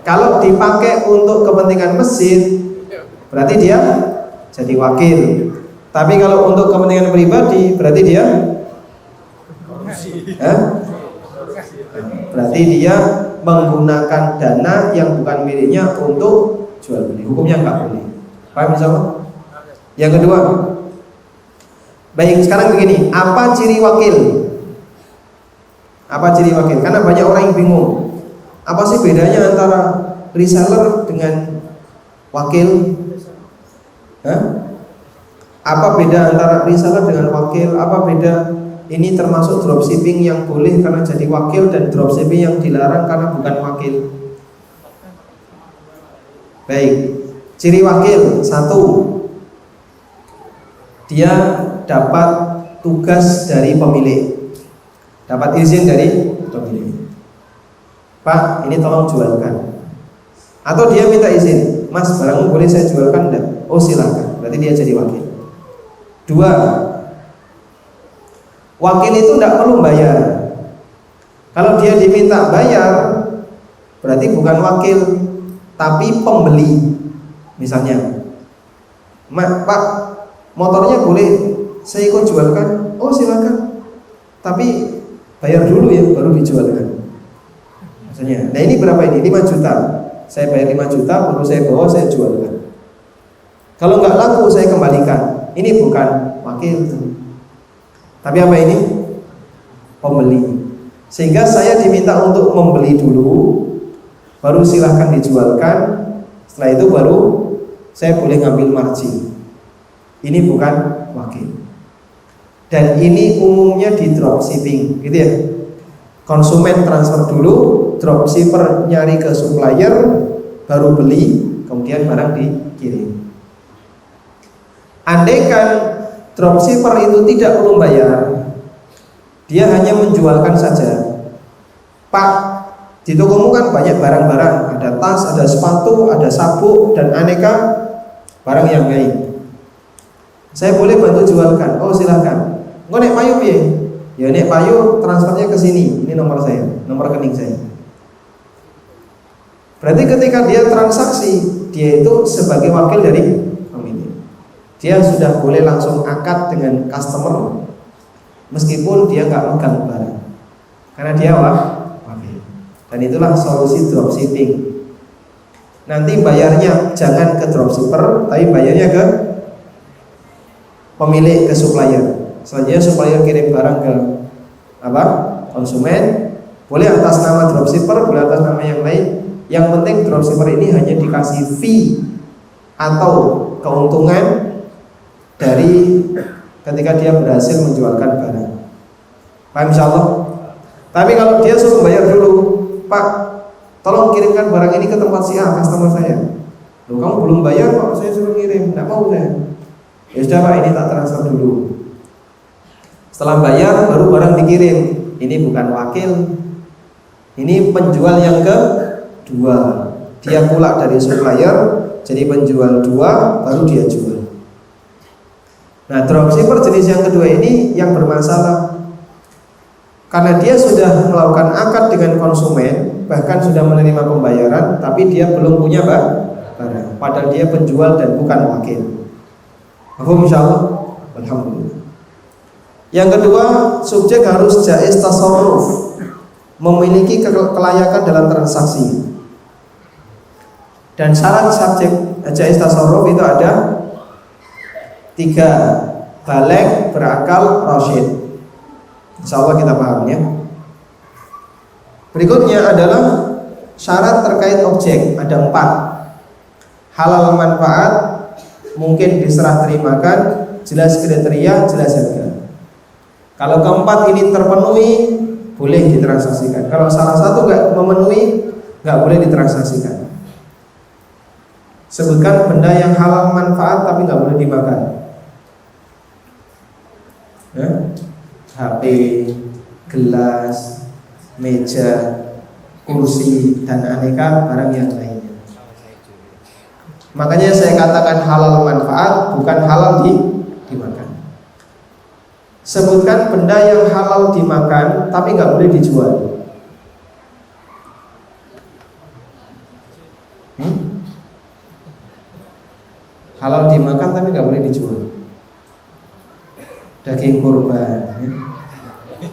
Kalau dipakai untuk kepentingan masjid, berarti dia jadi wakil. Tapi kalau untuk kepentingan pribadi, berarti dia berarti dia menggunakan dana yang bukan miliknya untuk jual beli. Hukumnya nggak boleh. Paham insyaallah? Yang kedua, baik, sekarang begini, apa ciri wakil? Apa ciri wakil? Karena banyak orang yang bingung. Apa sih bedanya antara reseller dengan wakil? Apa beda antara reseller dengan wakil? Apa beda? Ini termasuk dropshipping yang boleh karena jadi wakil dan dropshipping yang dilarang karena bukan wakil. Baik, ciri wakil 1, dia dapat tugas dari pemilik, dapat izin dari pemilik. Pak, ini tolong jualkan. Atau dia minta izin, Mas, barangmu boleh saya jualkan enggak? Oh silakan, berarti dia jadi wakil. 2, wakil itu tidak perlu bayar. Kalau dia diminta bayar, berarti bukan wakil, tapi pembeli. Misalnya, Pak, motornya boleh saya ikut jualkan? Oh silakan, tapi bayar dulu ya, baru dijualkan. Misalnya, nah ini berapa ini? 5 juta. Saya bayar 5 juta, baru saya bawa, saya jualkan. Kalau nggak laku, saya kembalikan. Ini bukan wakil, tapi apa ini? Pembeli. Sehingga saya diminta untuk membeli dulu, baru silahkan dijualkan. Setelah itu baru saya boleh ngambil margin. Ini bukan wakil. Dan ini umumnya di dropshipping, gitu ya. Konsumen transfer dulu, dropshipper nyari ke supplier, baru beli, kemudian barang dikirim. Andaikan dropshipper itu tidak perlu bayar, dia hanya menjualkan saja. Pak, di tokomu kan banyak barang-barang, ada tas, ada sepatu, ada sabuk, dan aneka barang yang lain. Saya boleh bantu jualkan? Oh silahkan. Nggak nek payu piye? Ya nek payu transfernya ke sini. Ini nomor saya, nomor rekening saya. Berarti ketika dia transaksi, dia itu sebagai wakil dari pemilik. Dia sudah boleh langsung akad dengan customer, meskipun dia nggak megang barang, karena dia wakil. Dan itulah solusi dropshipping. Nanti bayarnya jangan ke dropshipper, tapi bayarnya ke pemilik, ke supplier. Selanjutnya supplier kirim barang ke konsumen, boleh atas nama dropshipper, boleh atas nama yang lain. Yang penting dropshipper ini hanya dikasih fee atau keuntungan dari ketika dia berhasil menjualkan barang. Paham insyaallah? Tapi kalau dia suruh bayar dulu, Pak, tolong kirimkan barang ini ke tempat si A, customer saya. Loh, kamu belum bayar kok, saya suruh ngirim, enggak mau saya. Ya sudah Pak, ini tak transfer dulu. Setelah bayar baru barang dikirim. Ini bukan wakil, ini penjual yang kedua. Dia pula dari supplier, jadi penjual dua, baru dia jual. Nah, dropshipper jenis yang kedua ini yang bermasalah, karena dia sudah melakukan akad dengan konsumen, bahkan sudah menerima pembayaran, tapi dia belum punya barang, padahal dia penjual dan bukan wakil. Paham insyaallah? Alhamdulillah. Yang kedua, subjek harus jaiz tasarruf, memiliki kelayakan dalam transaksi. Dan syarat subjek jaiz tasarruf itu ada 3: baligh, berakal, rasyid. Insyaallah kita paham ya. Berikutnya adalah syarat terkait objek, ada 4. Halal manfaat, mungkin diserah terimakan, jelas kriteria, jelas harga. Kalau keempat ini terpenuhi, boleh ditransaksikan. Kalau salah satu nggak memenuhi, nggak boleh ditransaksikan. Sebutkan benda yang halal manfaat tapi nggak boleh dimakan. HP, gelas, meja, kursi, dan aneka barang yang lainnya. Makanya saya katakan halal manfaat, bukan halal dimakan. Sebutkan benda yang halal dimakan tapi nggak boleh dijual. Halal dimakan tapi nggak boleh dijual. Daging kurban.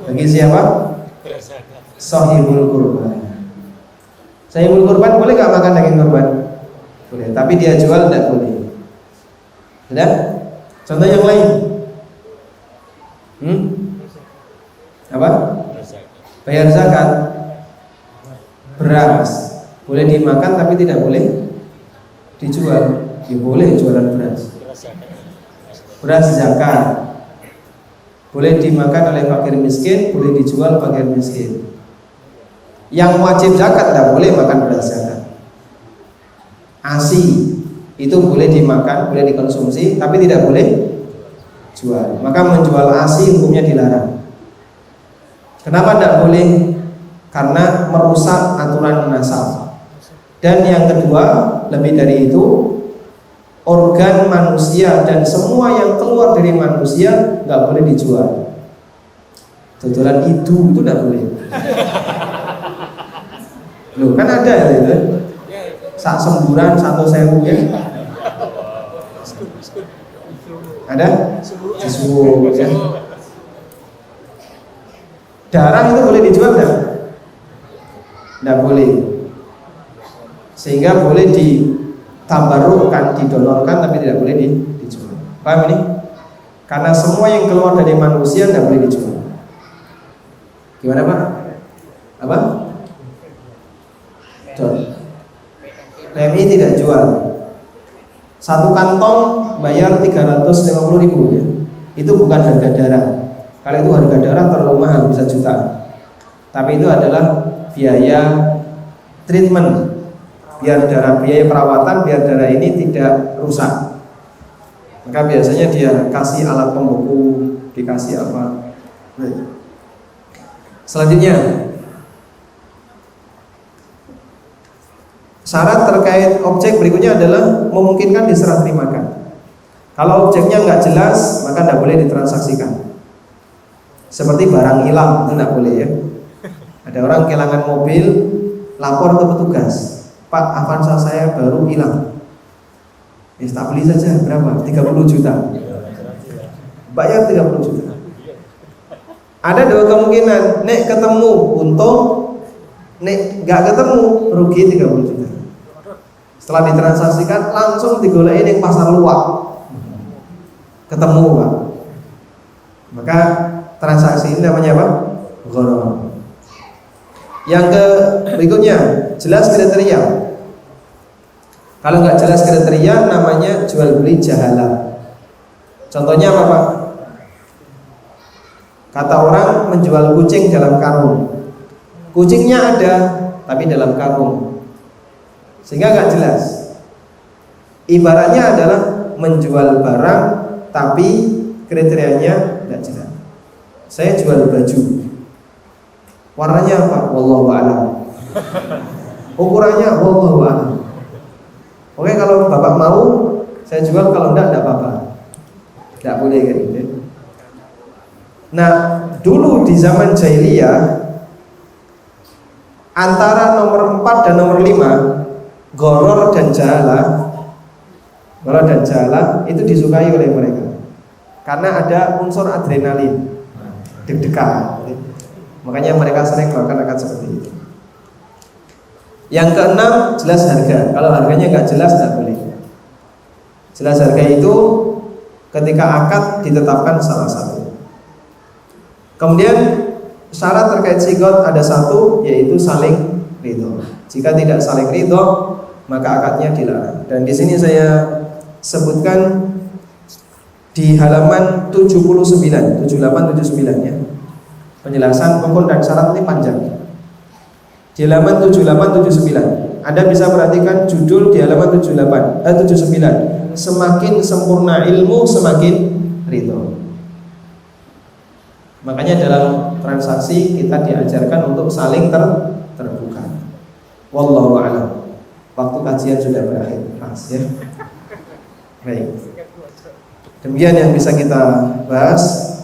Bagi siapa? Sahibul kurban. Sahibul kurban boleh nggak makan daging kurban? Boleh, tapi dia jual tidak boleh. Sudah? Contoh yang lain. Apa? Bayar zakat. Beras boleh dimakan tapi tidak boleh dijual. Ya boleh jualan beras. Beras zakat boleh dimakan oleh fakir miskin, boleh dijual fakir miskin. Yang wajib zakat tidak boleh makan beras zakat. ASI itu boleh dimakan, boleh dikonsumsi, tapi tidak boleh jual. Maka menjual ASI hukumnya dilarang. Kenapa tidak boleh? Karena merusak aturan nasab. Dan yang kedua, lebih dari itu, organ manusia dan semua yang keluar dari manusia nggak boleh dijual. Dodolan itu tidak boleh. Loh, kan ada ya itu. Sak semburan 1.000 ya. Ada? Disuruh ya. Darah itu boleh dijual enggak? Enggak boleh. Sehingga boleh ditabarrukan, didonorkan, tapi tidak boleh dijual. Paham ini? Karena semua yang keluar dari manusia tidak boleh dijual. Gimana Pak? Apa? PMI tidak jual. Satu kantong bayar 350.000 ya. Itu bukan harga darah. Kalau itu harga darah terlalu mahal, bisa jutaan. tapi itu adalah biaya treatment, biaya perawatan biar darah ini tidak rusak. Maka biasanya dia kasih alat pembeku, dikasih apa. Selanjutnya, syarat terkait objek berikutnya adalah memungkinkan diserah terimakan. Kalau objeknya nggak jelas, maka tidak boleh ditransaksikan. Seperti barang hilang, itu tidak boleh ya. Ada orang kehilangan mobil, lapor ke petugas, Pak, Avanza saya baru hilang. Ya, tak beli saja, berapa? 30 juta. Bayar 30 juta. Ada dua kemungkinan, nek ketemu untung, nek nggak ketemu rugi 30 juta. Setelah ditransaksikan langsung digoleki ning pasar luar. Ketemu, Pak. Maka transaksi ini namanya apa? Gharar. Yang berikutnya, jelas kriteria. Kalau nggak jelas kriteria, namanya jual beli jahalah. Contohnya apa, Pak? Kata orang menjual kucing dalam karung. Kucingnya ada, tapi dalam karung, sehingga nggak jelas. Ibaratnya adalah menjual barang, tapi kriterianya nggak jelas. Saya jual baju, warnanya apa? Wallahu a'lam. Ukurannya wallahu a'lam. Oke, kalau Bapak mau saya jual, kalau enggak apa-apa. Enggak boleh kan gitu. Nah, dulu di zaman jahiliyah antara nomor 4 dan nomor 5, gharar dan jahalah itu disukai oleh mereka. Karena ada unsur adrenalin, deg-degan. Makanya mereka sering melakukan akad seperti itu. Yang keenam, jelas harga. Kalau harganya nggak jelas, tidak boleh. Jelas harga itu ketika akad ditetapkan salah satu. Kemudian syarat terkait sigot ada satu, yaitu saling ridho. Jika tidak saling ridho, maka akadnya dilarang. Dan di sini saya sebutkan di halaman 78, 79 ya. Penjelasan pokok dan syarat ini panjang. Di halaman 78, 79, Anda bisa perhatikan judul di halaman 79. Semakin sempurna ilmu, semakin ridho. Makanya dalam transaksi kita diajarkan untuk saling terbuka. Wallahu a'lam. Waktu kajian sudah berakhir, Mas ya. Baik. Demikian yang bisa kita bahas.